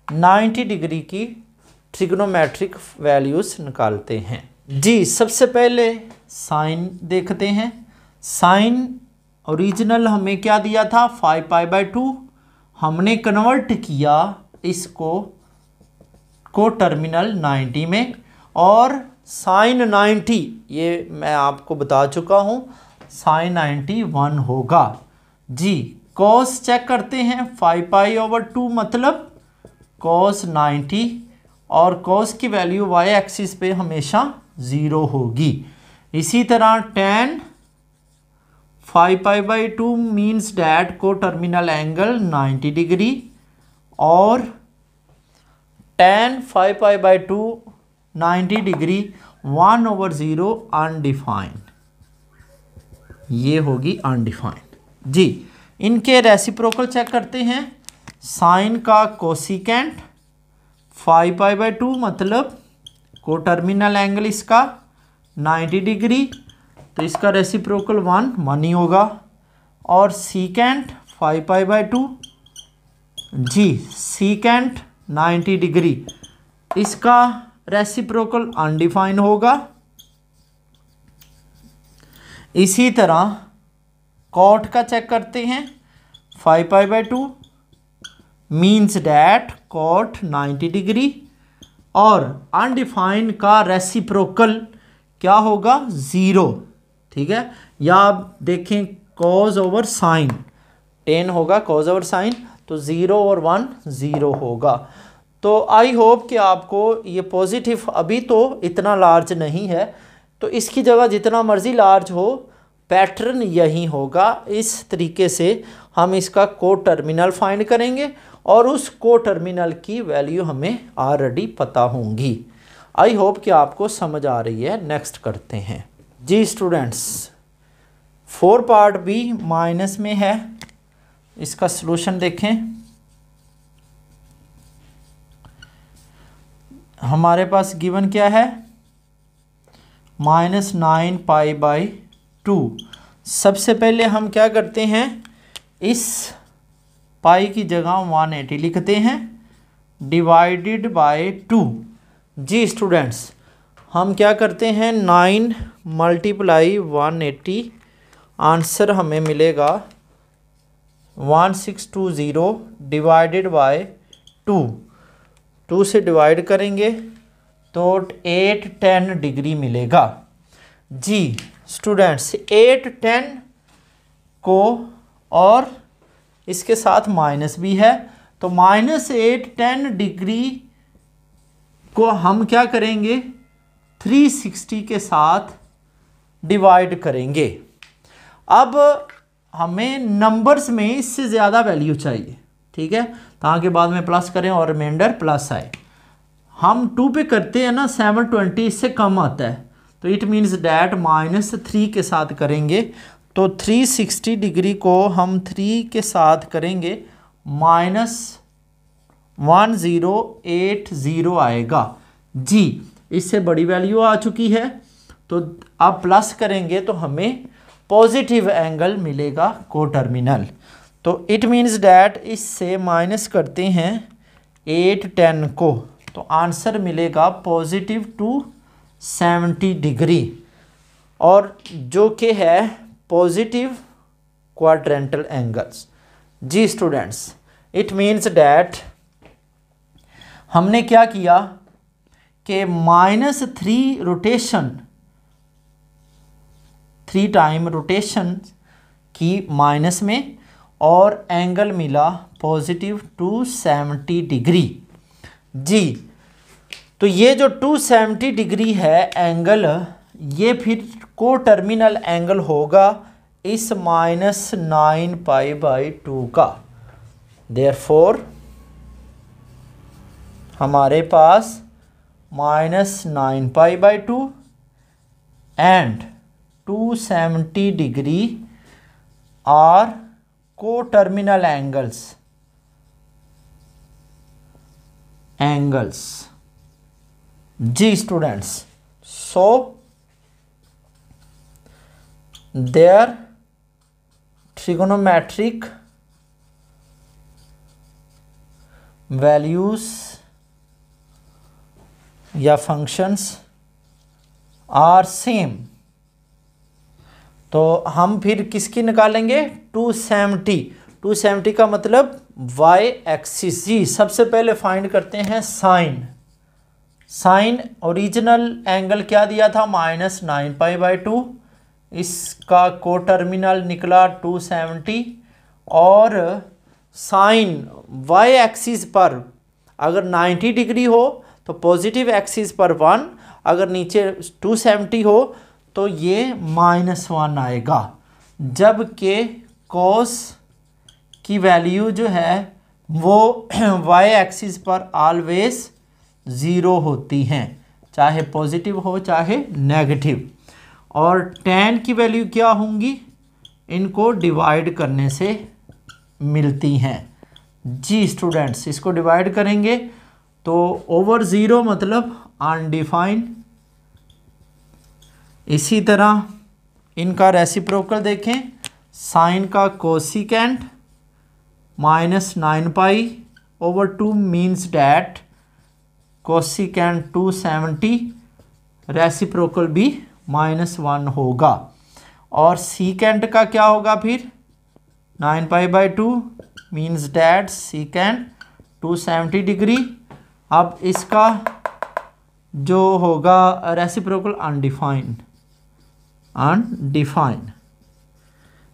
90 डिग्री की ट्रिग्नोमेट्रिक वैल्यूज़ निकालते हैं जी। सबसे पहले साइन देखते हैं। साइन ओरिजिनल हमें क्या दिया था 5π/2, हमने कन्वर्ट किया इसको को टर्मिनल 90 में, और साइन 90 ये मैं आपको बता चुका हूँ साइन 90 1 होगा जी। कॉस चेक करते हैं 5π/2 मतलब कॉस 90, और कॉस की वैल्यू वाई एक्सिस पे हमेशा 0 होगी। इसी तरह tan 5π/2 मीन्स डैट को टर्मिनल एंगल 90 डिग्री, और tan 5π/2 90 डिग्री 1/0 अनडिफाइंड, ये होगी अनडिफाइंड जी। इनके रेसिप्रोकल चेक करते हैं। साइन का कोसिकेंट 5π/2 मतलब को टर्मिनल एंगल इसका 90 डिग्री, तो इसका रेसिप्रोकल 1 ही होगा। और सीकेंट 5π/2 जी, सीकेंट 90 डिग्री, इसका रेसिप्रोकल अनडिफाइंड होगा। इसी तरह कॉट का चेक करते हैं 5π/2 मीन्स डैट कॉट 90 डिग्री, और अनडिफाइंड का रेसिप्रोकल क्या होगा 0, ठीक है। या आप देखें कॉज ओवर साइन, tan होगा कॉज ओवर साइन, तो 0 और 1 0 होगा। तो आई होप कि आपको ये पॉजिटिव अभी तो इतना लार्ज नहीं है, तो इसकी जगह जितना मर्जी लार्ज हो पैटर्न यही होगा। इस तरीके से हम इसका को टर्मिनल फाइंड करेंगे, और उस को टर्मिनल की वैल्यू हमें ऑलरेडी पता होंगी। आई होप कि आपको समझ आ रही है। नेक्स्ट करते हैं जी स्टूडेंट्स। 4 पार्ट भी माइनस में है, इसका सलूशन देखें। हमारे पास गिवन क्या है -9π/2। सबसे पहले हम क्या करते हैं, इस पाई की जगह 180 लिखते हैं डिवाइडेड बाय 2 जी। स्टूडेंट्स हम क्या करते हैं 9 × 180, आंसर हमें मिलेगा 1620 डिवाइडेड बाय 2। 2 से डिवाइड करेंगे तो 810 डिग्री मिलेगा जी। स्टूडेंट्स 810 को, और इसके साथ माइनस भी है, तो -810 डिग्री को हम क्या करेंगे 360 के साथ डिवाइड करेंगे। अब हमें नंबर्स में इससे ज़्यादा वैल्यू चाहिए, ठीक है, ताकि बाद में प्लस करें और रिमाइंडर प्लस आए। हम 2 पे करते हैं ना 720, इससे कम आता है, तो इट मीन्स डैट -3 के साथ करेंगे, तो 360 डिग्री को हम 3 के साथ करेंगे -1080 आएगा जी। इससे बड़ी वैल्यू आ चुकी है, तो अब प्लस करेंगे तो हमें पॉजिटिव एंगल मिलेगा को टर्मिनल। तो इट मीन्स डैट इससे माइनस करते हैं 810 को, तो आंसर मिलेगा +270 डिग्री, और जो कि है पॉजिटिव क्वाड्रेंटल एंगल्स जी। स्टूडेंट्स इट मीन्स डैट हमने क्या किया कि -3 रोटेशन, 3 टाइम रोटेशन की माइनस में, और एंगल मिला +270 डिग्री जी। तो ये जो 270 डिग्री है एंगल, ये फिर को टर्मिनल एंगल होगा इस -9π/2 का। देयरफॉर हमारे पास -9π/2 and 270 degree are coterminal angles. जी students, so their trigonometric values या फंक्शंस आर सेम। तो हम फिर किसकी निकालेंगे? 270 का मतलब वाई एक्सिस। जी सबसे पहले फाइंड करते हैं साइन ओरिजिनल एंगल क्या दिया था? -9π/2। इसका कोटर्मिनल निकला 270 और साइन वाई एक्सिस पर अगर 90 डिग्री हो तो पॉजिटिव एक्सिस पर 1, अगर नीचे 270 हो तो ये -1 आएगा, जबकि कॉस की वैल्यू जो है वो वाई एक्सिस पर ऑलवेज 0 होती हैं, चाहे पॉजिटिव हो चाहे नेगेटिव। और tan की वैल्यू क्या होंगी? इनको डिवाइड करने से मिलती हैं। जी स्टूडेंट्स, इसको डिवाइड करेंगे तो ओवर 0 मतलब अनडिफाइंड। इसी तरह इनका रेसिप्रोकल देखें, साइन का cosecant -9π/2 means that cosecant 270 reciprocal भी -1 होगा। और सीकेंट का क्या होगा फिर? 9π/2 मीन्स डैट सीकेंट 270 डिग्री। अब इसका जो होगा रेसिप्रोकल अनडिफाइंड।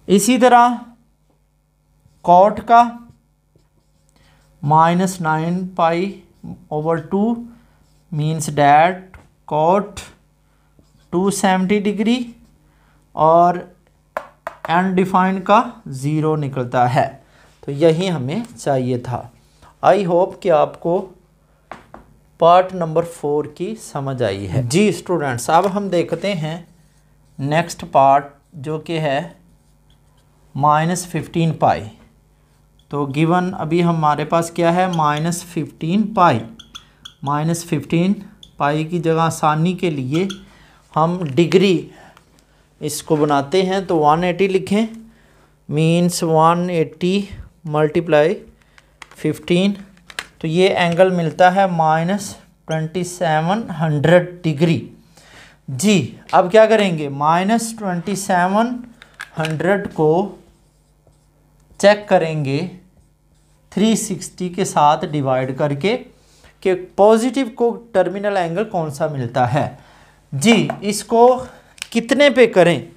इसी तरह कॉट का -9π/2 मीन्स डैट कॉट 270 डिग्री और अनडिफाइंड का 0 निकलता है। तो यही हमें चाहिए था। आई होप कि आपको पार्ट नंबर 4 की समझ आई है। जी स्टूडेंट्स, अब हम देखते हैं नेक्स्ट पार्ट जो कि है -15π। तो गिवन अभी हमारे पास क्या है? -15π। -15π की जगह आसानी के लिए हम डिग्री इसको बनाते हैं, तो 180 लिखें। मीन्स 180 × 15, तो ये एंगल मिलता है -2700 डिग्री। जी अब क्या करेंगे? -2700 को चेक करेंगे 360 के साथ डिवाइड करके कि पॉजिटिव को टर्मिनल एंगल कौन सा मिलता है। जी इसको कितने पे करें?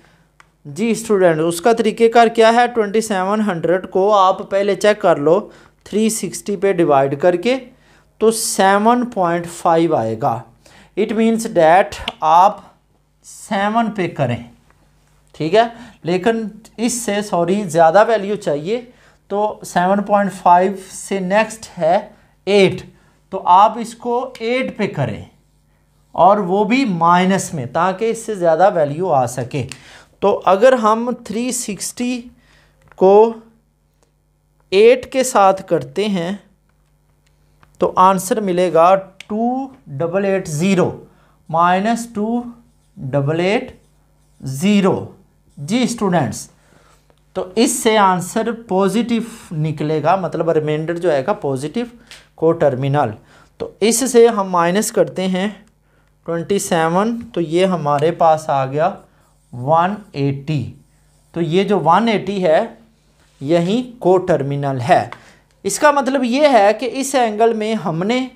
जी स्टूडेंट, उसका तरीक़ेकार क्या है? 2700 को आप पहले चेक कर लो 360 पे डिवाइड करके, तो 7.5 आएगा। इट मीन्स डैट आप 7 पे करें, ठीक है। लेकिन इससे ज़्यादा वैल्यू चाहिए, तो 7.5 से नेक्स्ट है 8, तो आप इसको 8 पे करें और वो भी माइनस में, ताकि इससे ज़्यादा वैल्यू आ सके। तो अगर हम 360 को 8 के साथ करते हैं तो आंसर मिलेगा 2880 -2880। जी स्टूडेंट्स, तो इससे आंसर पॉजिटिव निकलेगा, मतलब रिमाइंडर जो आएगा पॉजिटिव को टर्मिनल। तो इससे हम माइनस करते हैं 27, तो ये हमारे पास आ गया 180। तो ये जो 180 है यही को टर्मिनल है। इसका मतलब ये है कि इस एंगल में हमने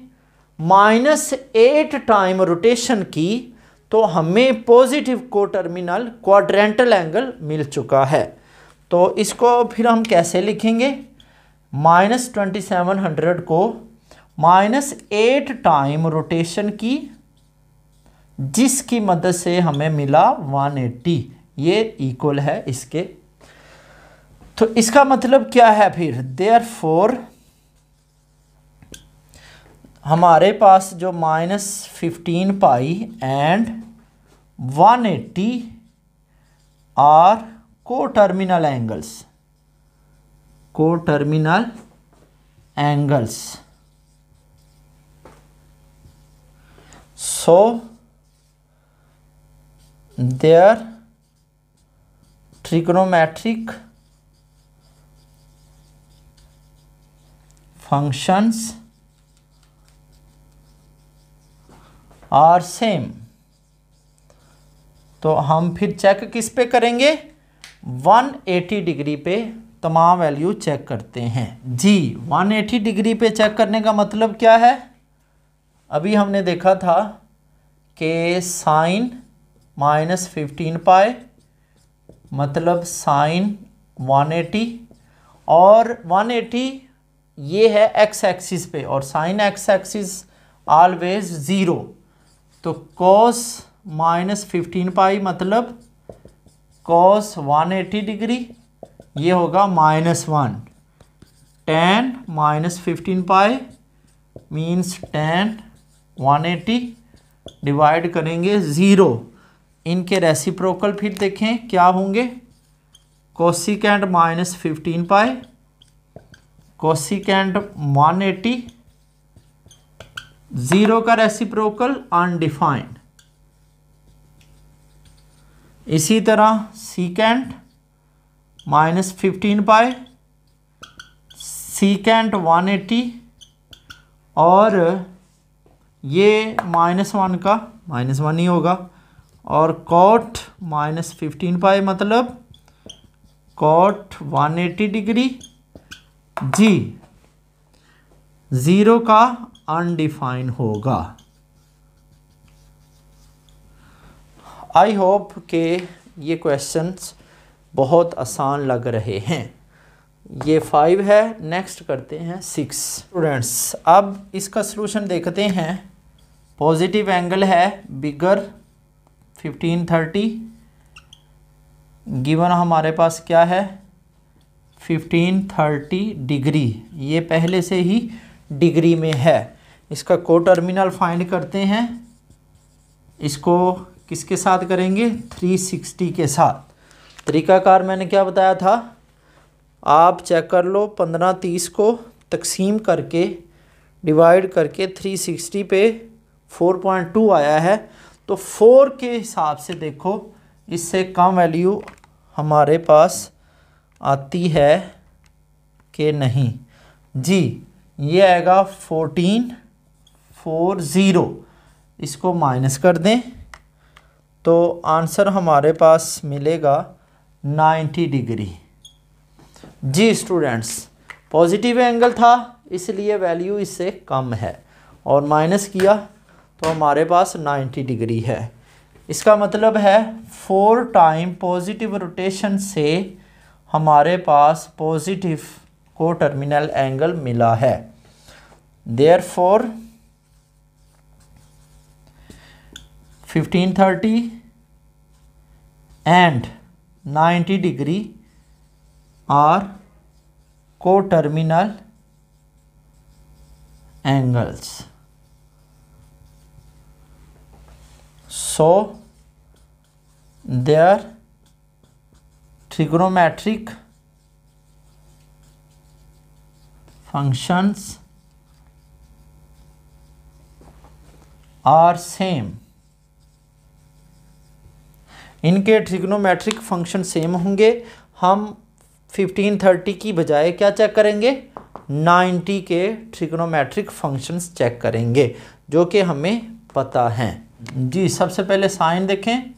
-8 टाइम रोटेशन की, तो हमें पॉजिटिव को टर्मिनल क्वाड्रेंटल एंगल मिल चुका है। तो इसको फिर हम कैसे लिखेंगे? -2700 को -8 टाइम रोटेशन की, जिसकी मदद से हमें मिला 180, ये इक्वल है इसके। तो इसका मतलब क्या है फिर? देयरफॉर हमारे पास जो -15π and 180 are coterminal angles. Coterminal angles. So their trigonometric functions are same. तो हम फिर चेक किस पे करेंगे? 180 डिग्री पे तमाम वैल्यू चेक करते हैं जी। 180 डिग्री पे चेक करने का मतलब क्या है? अभी हमने देखा था कि साइन -15 पाई मतलब साइन 180, और 180 ये है एक्स एक्सिस पे, और साइन एक्स एक्सिस ऑलवेज 0, तो कॉस -15 पाई मतलब कॉस 180 डिग्री, ये होगा -1। tan -15 पाई मीन्स tan 180 डिवाइड करेंगे 0। इनके रेसिप्रोकल फिर देखें क्या होंगे? कोसिकेंट -15 पाई, कोसिकेंट 180, 0 का रेसिप्रोकल अनडिफाइंड। इसी तरह सीकेंट -15 पाई, सीकेंट 180, और ये -1 का -1 ही होगा, और कॉट -15 पाई मतलब कॉट 180 डिग्री जी। 0 का अनडिफाइन होगा। आई होप कि ये क्वेश्चंस बहुत आसान लग रहे हैं। ये 5 है, नेक्स्ट करते हैं 6। स्टूडेंट्स अब इसका सलूशन देखते हैं। पॉजिटिव एंगल है बिगर 1530, गिवन हमारे पास क्या है 1530 डिग्री, ये पहले से ही डिग्री में है। इसका कोटर्मिनल फाइंड करते हैं। इसको किसके साथ करेंगे? 360 के साथ। तरीकाकार मैंने क्या बताया था, आप चेक कर लो। 1530 को तकसीम करके डिवाइड करके 360 पे 4.2 आया है, तो 4 के हिसाब से देखो इससे कम वैल्यू हमारे पास आती है कि नहीं जी। ये आएगा 1440। इसको माइनस कर दें तो आंसर हमारे पास मिलेगा 90 डिग्री जी। स्टूडेंट्स पॉजिटिव एंगल था इसलिए वैल्यू इससे कम है, और माइनस किया तो हमारे पास 90 डिग्री है। इसका मतलब है 4 टाइम पॉजिटिव रोटेशन से हमारे पास पॉजिटिव कोटर्मिनल एंगल मिला है। Therefore 1530 and 90 degree are coterminal angles. So their trigonometric functions are same. इनके ट्रिग्नोमेट्रिक फंक्शन सेम होंगे। हम 1530 की बजाय क्या चेक करेंगे? 90 के ट्रिग्नोमेट्रिक फंक्शंस चेक करेंगे जो कि हमें पता हैं जी। सबसे पहले साइन देखें।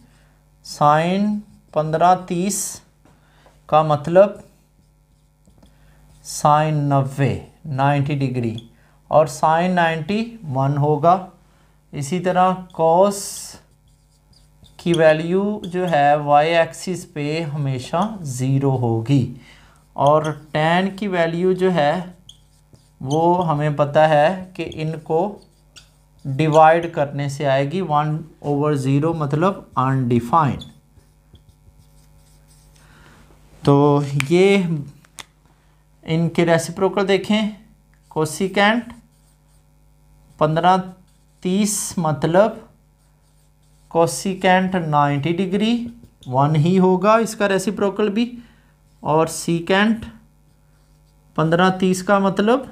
साइन 1530 का मतलब साइन 90 डिग्री, और साइन 90 1 होगा। इसी तरह कॉस की वैल्यू जो है वाई एक्सिस पे हमेशा 0 होगी, और tan की वैल्यू जो है वो हमें पता है कि इनको डिवाइड करने से आएगी 1/0 मतलब अनडिफाइंड। तो ये इनके रेसिप्रोकल देखें। कोसिकेंट 1530 मतलब कोसिकेंट 90 डिग्री 1 ही होगा इसका रेसिप्रोकल भी, और सीकेंट 15-30 का मतलब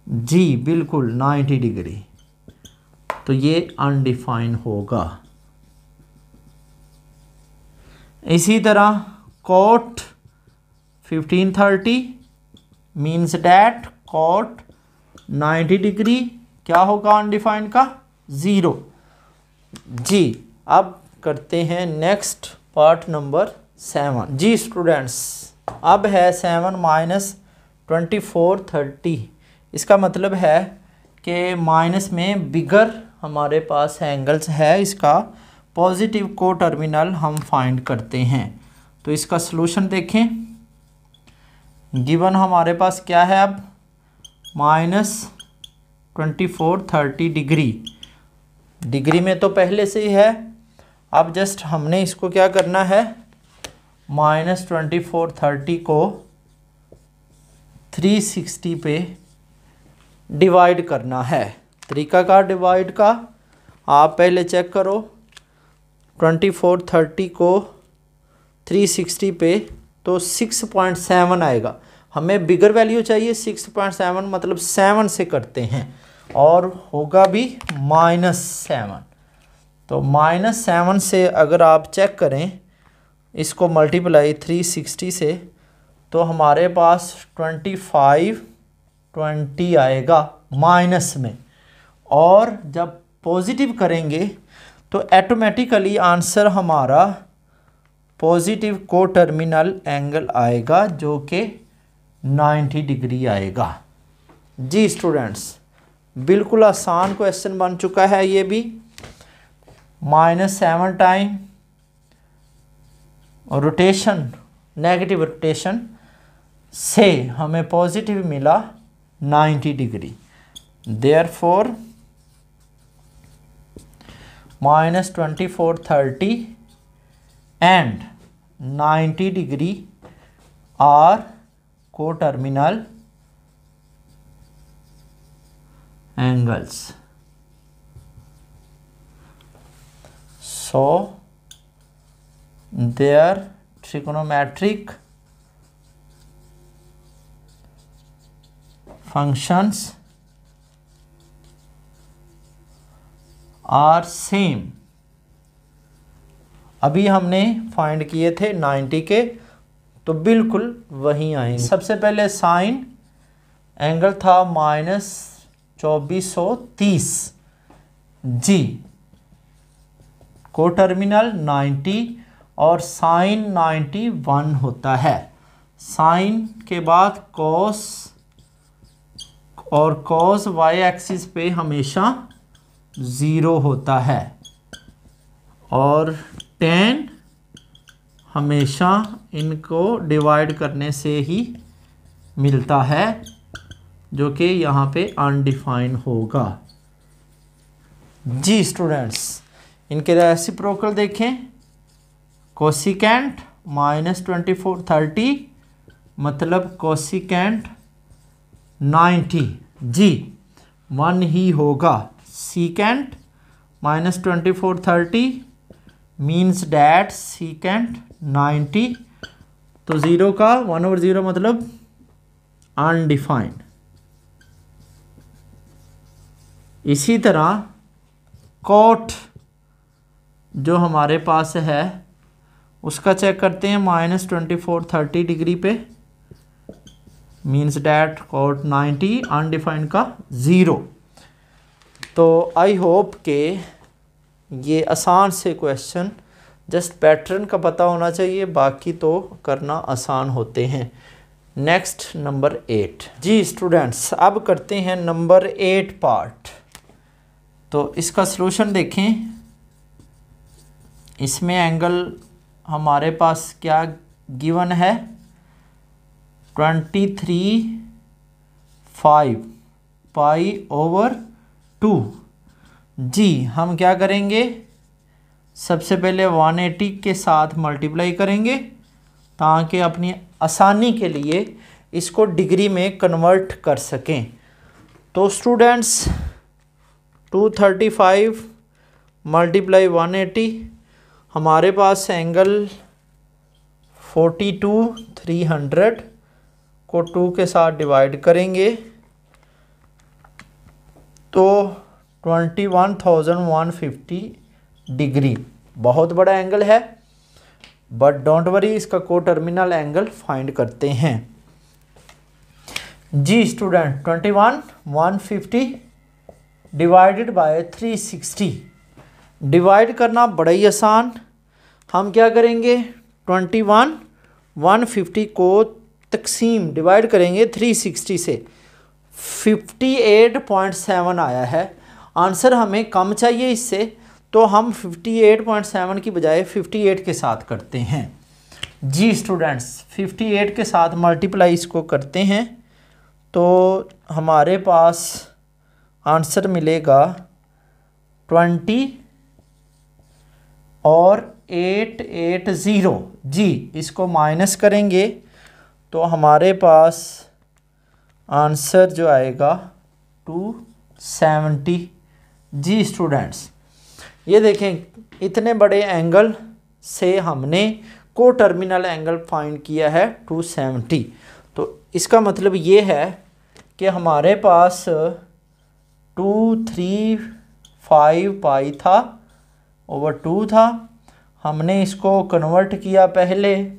जी बिल्कुल 90 डिग्री, तो ये अनडिफाइन होगा। इसी तरह cot 1530 means that cot 90 degree क्या होगा अनडिफाइंड का 0 जी। अब करते हैं नेक्स्ट पार्ट नंबर 7 जी स्टूडेंट्स। अब है 7 -2430। इसका मतलब है कि माइनस में बिगर हमारे पास एंगल्स है, इसका पॉजिटिव को टर्मिनल हम फाइंड करते हैं। तो इसका सलूशन देखें, गिवन हमारे पास क्या है अब -2430 डिग्री में तो पहले से ही है। अब जस्ट हमने इसको क्या करना है, -2430 को 360 पे डिवाइड करना है। तरीका का डिवाइड का आप पहले चेक करो, 2430 को 360 पे तो 6.7 आएगा। हमें बिगर वैल्यू चाहिए 6.7, मतलब 7 से करते हैं और होगा भी -7। तो -7 से अगर आप चेक करें इसको मल्टीप्लाई 360 से, तो हमारे पास 2520 आएगा माइनस में, और जब पॉजिटिव करेंगे तो ऑटोमेटिकली आंसर हमारा पॉजिटिव को टर्मिनल एंगल आएगा जो कि 90 डिग्री आएगा। जी स्टूडेंट्स, बिल्कुल आसान क्वेश्चन बन चुका है ये भी। -7 टाइम रोटेशन, नेगेटिव रोटेशन से हमें पॉजिटिव मिला 90 degree. Therefore -2430 and 90 degree are co-terminal angles. So their trigonometric functions are same. अभी हमने फाइंड किए थे 90 के, तो बिल्कुल वहीं आएंगे। सबसे पहले साइन एंगल था -2430 जी, को टर्मिनल 90 और साइन 91 होता है। साइन के बाद कॉस, और कॉस वाई एक्सिस पे हमेशा 0 होता है, और टेन हमेशा इनको डिवाइड करने से ही मिलता है, जो कि यहाँ पे अनडिफाइन होगा। जी स्टूडेंट्स, इनके रेसिप्रोकल देखें, कोसिकेंट -2430 मतलब कोसिकेंट 90 जी 1 ही होगा। सीकेंट -2430 मीन्स डैट सीकेंट 90, तो 0 का 1/0 मतलब अनडिफाइंड। इसी तरह कोट जो हमारे पास है उसका चेक करते हैं -2430 डिग्री पे, मीन्स डैट कोट 90 अनडिफाइंड का 0। तो आई होप के ये आसान से क्वेश्चन, जस्ट पैटर्न का पता होना चाहिए, बाकी तो करना आसान होते हैं। नेक्स्ट नंबर 8 जी स्टूडेंट्स, अब करते हैं नंबर 8 पार्ट। तो इसका सलूशन देखें, इसमें एंगल हमारे पास क्या गिवन है 23.5 π/2 जी। हम क्या करेंगे, सबसे पहले 180 के साथ मल्टीप्लाई करेंगे ताकि अपनी आसानी के लिए इसको डिग्री में कन्वर्ट कर सकें। तो स्टूडेंट्स 235 मल्टीप्लाई 180, हमारे पास एंगल 42 300 को 2 के साथ डिवाइड करेंगे तो 21,150 डिग्री। बहुत बड़ा एंगल है, बट डोंट वरी, इसका को टर्मिनल एंगल फाइंड करते हैं। जी स्टूडेंट, 21,150 डिवाइडेड बाय 360, डिवाइड करना बड़ा ही आसान। हम क्या करेंगे, 21,150 को तकसीम डिवाइड करेंगे 360 से, 58.7 आया है। आंसर हमें कम चाहिए इससे, तो हम 58.7 की बजाय 58 के साथ करते हैं। जी स्टूडेंट्स, 58 के साथ मल्टीप्लाई इसको करते हैं तो हमारे पास आंसर मिलेगा 20 और 880। जी, इसको माइनस करेंगे तो हमारे पास आंसर जो आएगा 270। जी स्टूडेंट्स, ये देखें इतने बड़े एंगल से हमने को टर्मिनल एंगल फाइंड किया है 270। तो इसका मतलब ये है कि हमारे पास 235 पाई था ओवर 2 था। हमने इसको कन्वर्ट किया पहले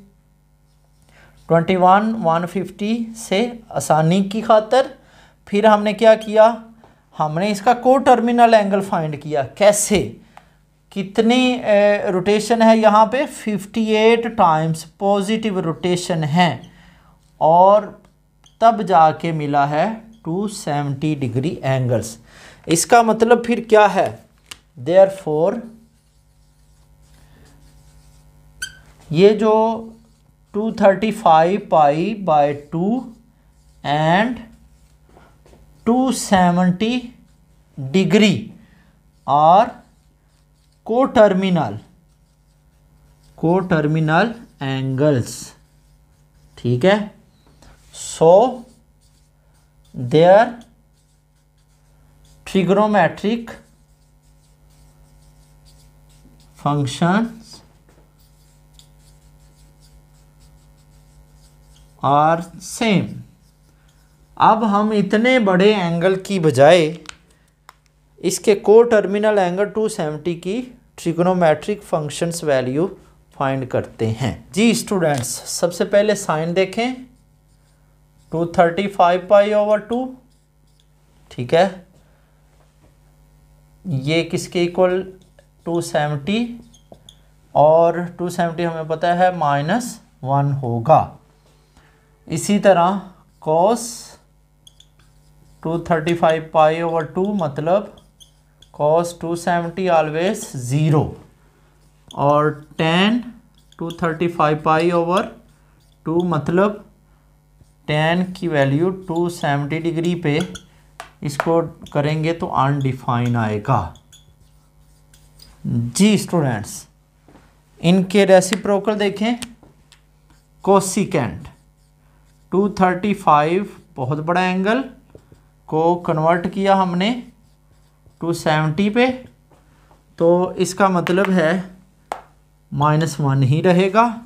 21,150 से आसानी की खातर। फिर हमने क्या किया, हमने इसका को टर्मिनल एंगल फाइंड किया। कैसे, कितनी रोटेशन है यहाँ पे, 58 टाइम्स पॉजिटिव रोटेशन है और तब जाके मिला है 270 डिग्री एंगल्स। इसका मतलब फिर क्या है, देयरफॉर ये जो 235 पाई बाय 2 एंड 270 डिग्री और को टर्मिनल एंगल्स, ठीक है। So their trigonometric functions are same. अब हम इतने बड़े एंगल की बजाय इसके को टर्मिनल एंगल 270 की ट्रिग्नोमेट्रिक फंक्शंस वैल्यू फाइंड करते हैं। जी स्टूडेंट्स, सबसे पहले साइन देखें, 235 पाई ओवर 2, ठीक है। ये किसके इक्वल, 270, और 270 हमें पता है -1 होगा। इसी तरह cos 235 पाई ओवर 2 मतलब cos 270 ऑलवेज 0, और tan 235 पाई ओवर 2 मतलब tan की वैल्यू 270 डिग्री पे इसको करेंगे तो अनडिफाइन आएगा। जी स्टूडेंट्स, इनके रेसिप्रोकल देखें, कोसिकेंट 235 बहुत बड़ा एंगल को कन्वर्ट किया हमने 270 पे, तो इसका मतलब है -1 ही रहेगा।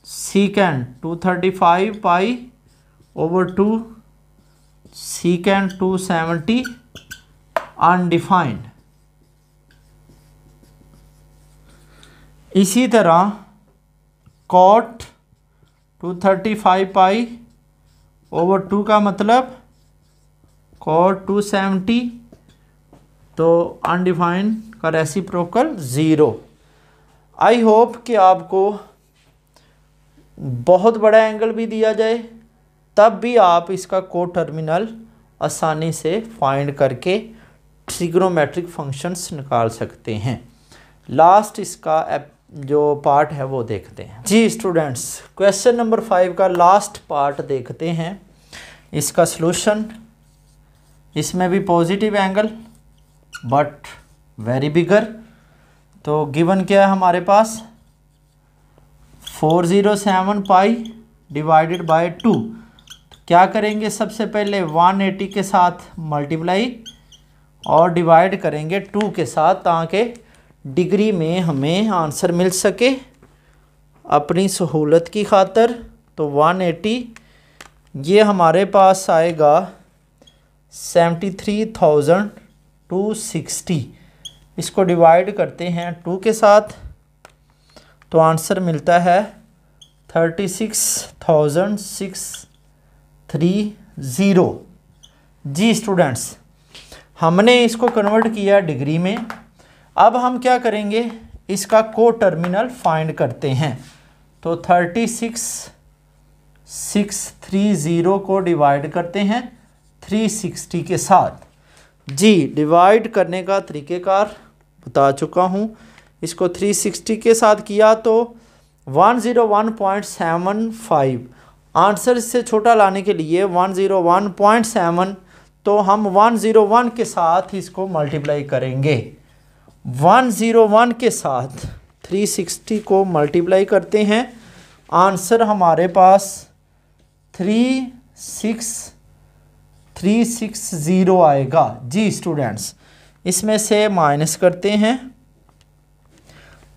सीकेंट 235 पाई ओवर 2 सीकेंट 270 अनडिफाइंड। इसी तरह कॉट 235 पाई ओवर 2 का मतलब कॉट 270, तो अनडिफाइंड का रेसिप्रोकल 0। आई होप कि आपको बहुत बड़ा एंगल भी दिया जाए तब भी आप इसका को टर्मिनल आसानी से फाइंड करके ट्रिग्नोमेट्रिक फंक्शंस निकाल सकते हैं। लास्ट इसका जो पार्ट है वो देखते हैं। जी स्टूडेंट्स, क्वेश्चन नंबर 5 का लास्ट पार्ट देखते हैं। इसका सॉल्यूशन, इसमें भी पॉजिटिव एंगल बट वेरी बिगर। तो गिवन क्या है हमारे पास, 407 पाई डिवाइडेड बाय 2। क्या करेंगे, सबसे पहले 180 के साथ मल्टीप्लाई और डिवाइड करेंगे 2 के साथ ताकि डिग्री में हमें आंसर मिल सके अपनी सहूलत की खातर। तो 180 ये हमारे पास आएगा 73,260। इसको डिवाइड करते हैं 2 के साथ तो आंसर मिलता है 36,630। जी स्टूडेंट्स, हमने इसको कन्वर्ट किया डिग्री में। अब हम क्या करेंगे, इसका को टर्मिनल फाइंड करते हैं। तो 36,630 को डिवाइड करते हैं 360 के साथ। जी, डिवाइड करने का तरीक़ेकार बता चुका हूँ। इसको 360 के साथ किया तो 101.75। आंसर इससे छोटा लाने के लिए 101.7, तो हम 101 के साथ इसको मल्टीप्लाई करेंगे। 101 के साथ 360 को मल्टीप्लाई करते हैं, आंसर हमारे पास 36,360 आएगा। जी स्टूडेंट्स, इसमें से माइनस करते हैं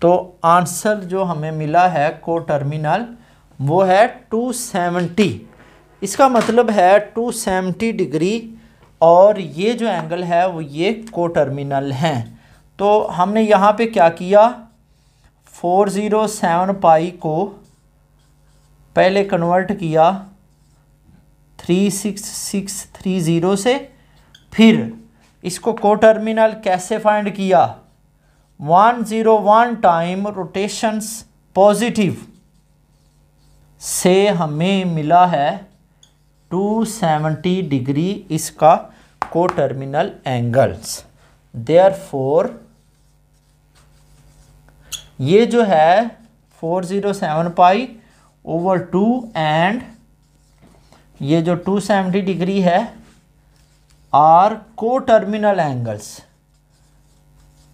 तो आंसर जो हमें मिला है को टर्मिनल वो है 270। इसका मतलब है 270 डिग्री और ये जो एंगल है वो ये को टर्मिनल हैं। तो हमने यहाँ पे क्या किया, 407 पाई को पहले कन्वर्ट किया 36630 से, फिर इसको को टर्मिनल कैसे फाइंड किया, 101 टाइम रोटेशंस पॉजिटिव से हमें मिला है 270 डिग्री इसका को टर्मिनल एंगल्स। देयरफॉर ये जो है 407 पाई ओवर 2 एंड ये जो 270 डिग्री है are coterminal angles,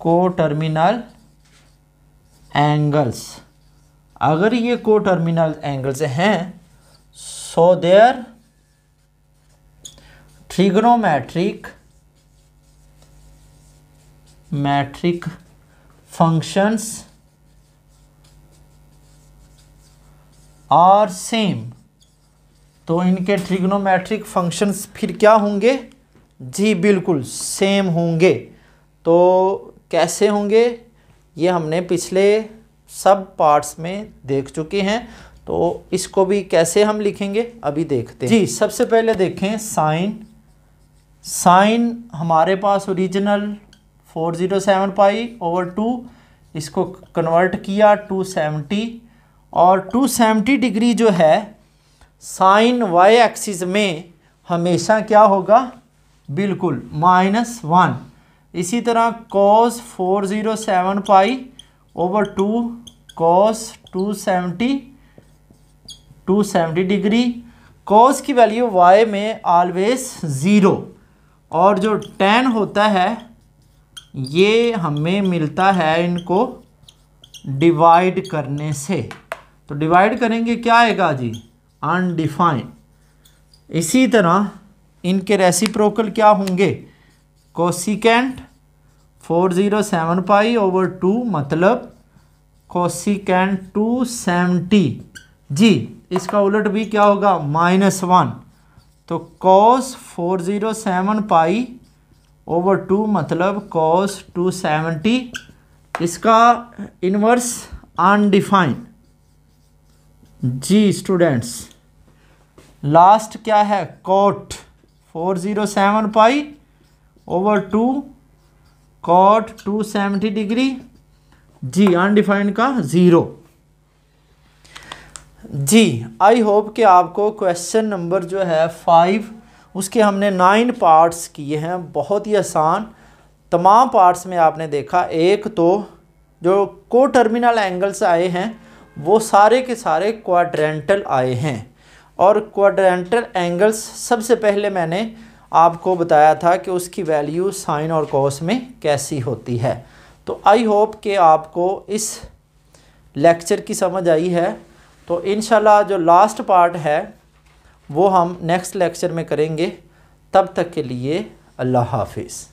coterminal angles. अगर ये को टर्मिनल एंगल्स हैं so their trigonometric functions are same. तो इनके ट्रिग्नोमेट्रिक फंक्शंस फिर क्या होंगे, जी बिल्कुल सेम होंगे। तो कैसे होंगे ये हमने पिछले सब पार्ट्स में देख चुके हैं, तो इसको भी कैसे हम लिखेंगे अभी देखते हैं। जी, सबसे पहले देखें साइन हमारे पास ओरिजिनल 407 पाई ओवर 2, इसको कन्वर्ट किया 270 और 270 डिग्री जो है साइन वाई एक्सिस में हमेशा क्या होगा, बिल्कुल -1। इसी तरह cos 407 pi over 2 cos 270 degree, cos की वैल्यू y में ऑलवेज 0 और जो tan होता है ये हमें मिलता है इनको डिवाइड करने से। तो डिवाइड करेंगे क्या आएगा जी, अनडिफाइंड। इसी तरह इनके रेसिप्रोकल क्या होंगे, कोसिकेंट 407 पाई ओवर 2 मतलब कोसिकेंट 270। जी, इसका उलट भी क्या होगा, -1। तो cos 407 पाई ओवर 2 मतलब cos 270, इसका इन्वर्स अनडिफाइंड। जी स्टूडेंट्स, लास्ट क्या है, cot 407 pi over 2 cot 270 degree, जी अनडिफाइंड का 0। जी, आई होप कि आपको क्वेश्चन नंबर जो है 5 उसके हमने 9 पार्ट्स किए हैं, बहुत ही आसान। तमाम पार्ट्स में आपने देखा, एक तो जो को टर्मिनल एंगल्स आए हैं वो सारे के सारे क्वाड्रेंटल आए हैं, और क्वाड्रेंटल एंगल्स सबसे पहले मैंने आपको बताया था कि उसकी वैल्यू साइन और कॉस में कैसी होती है। तो आई होप कि आपको इस लेक्चर की समझ आई है। तो इंशाल्लाह जो लास्ट पार्ट है वो हम नेक्स्ट लेक्चर में करेंगे। तब तक के लिए अल्लाह हाफिज़।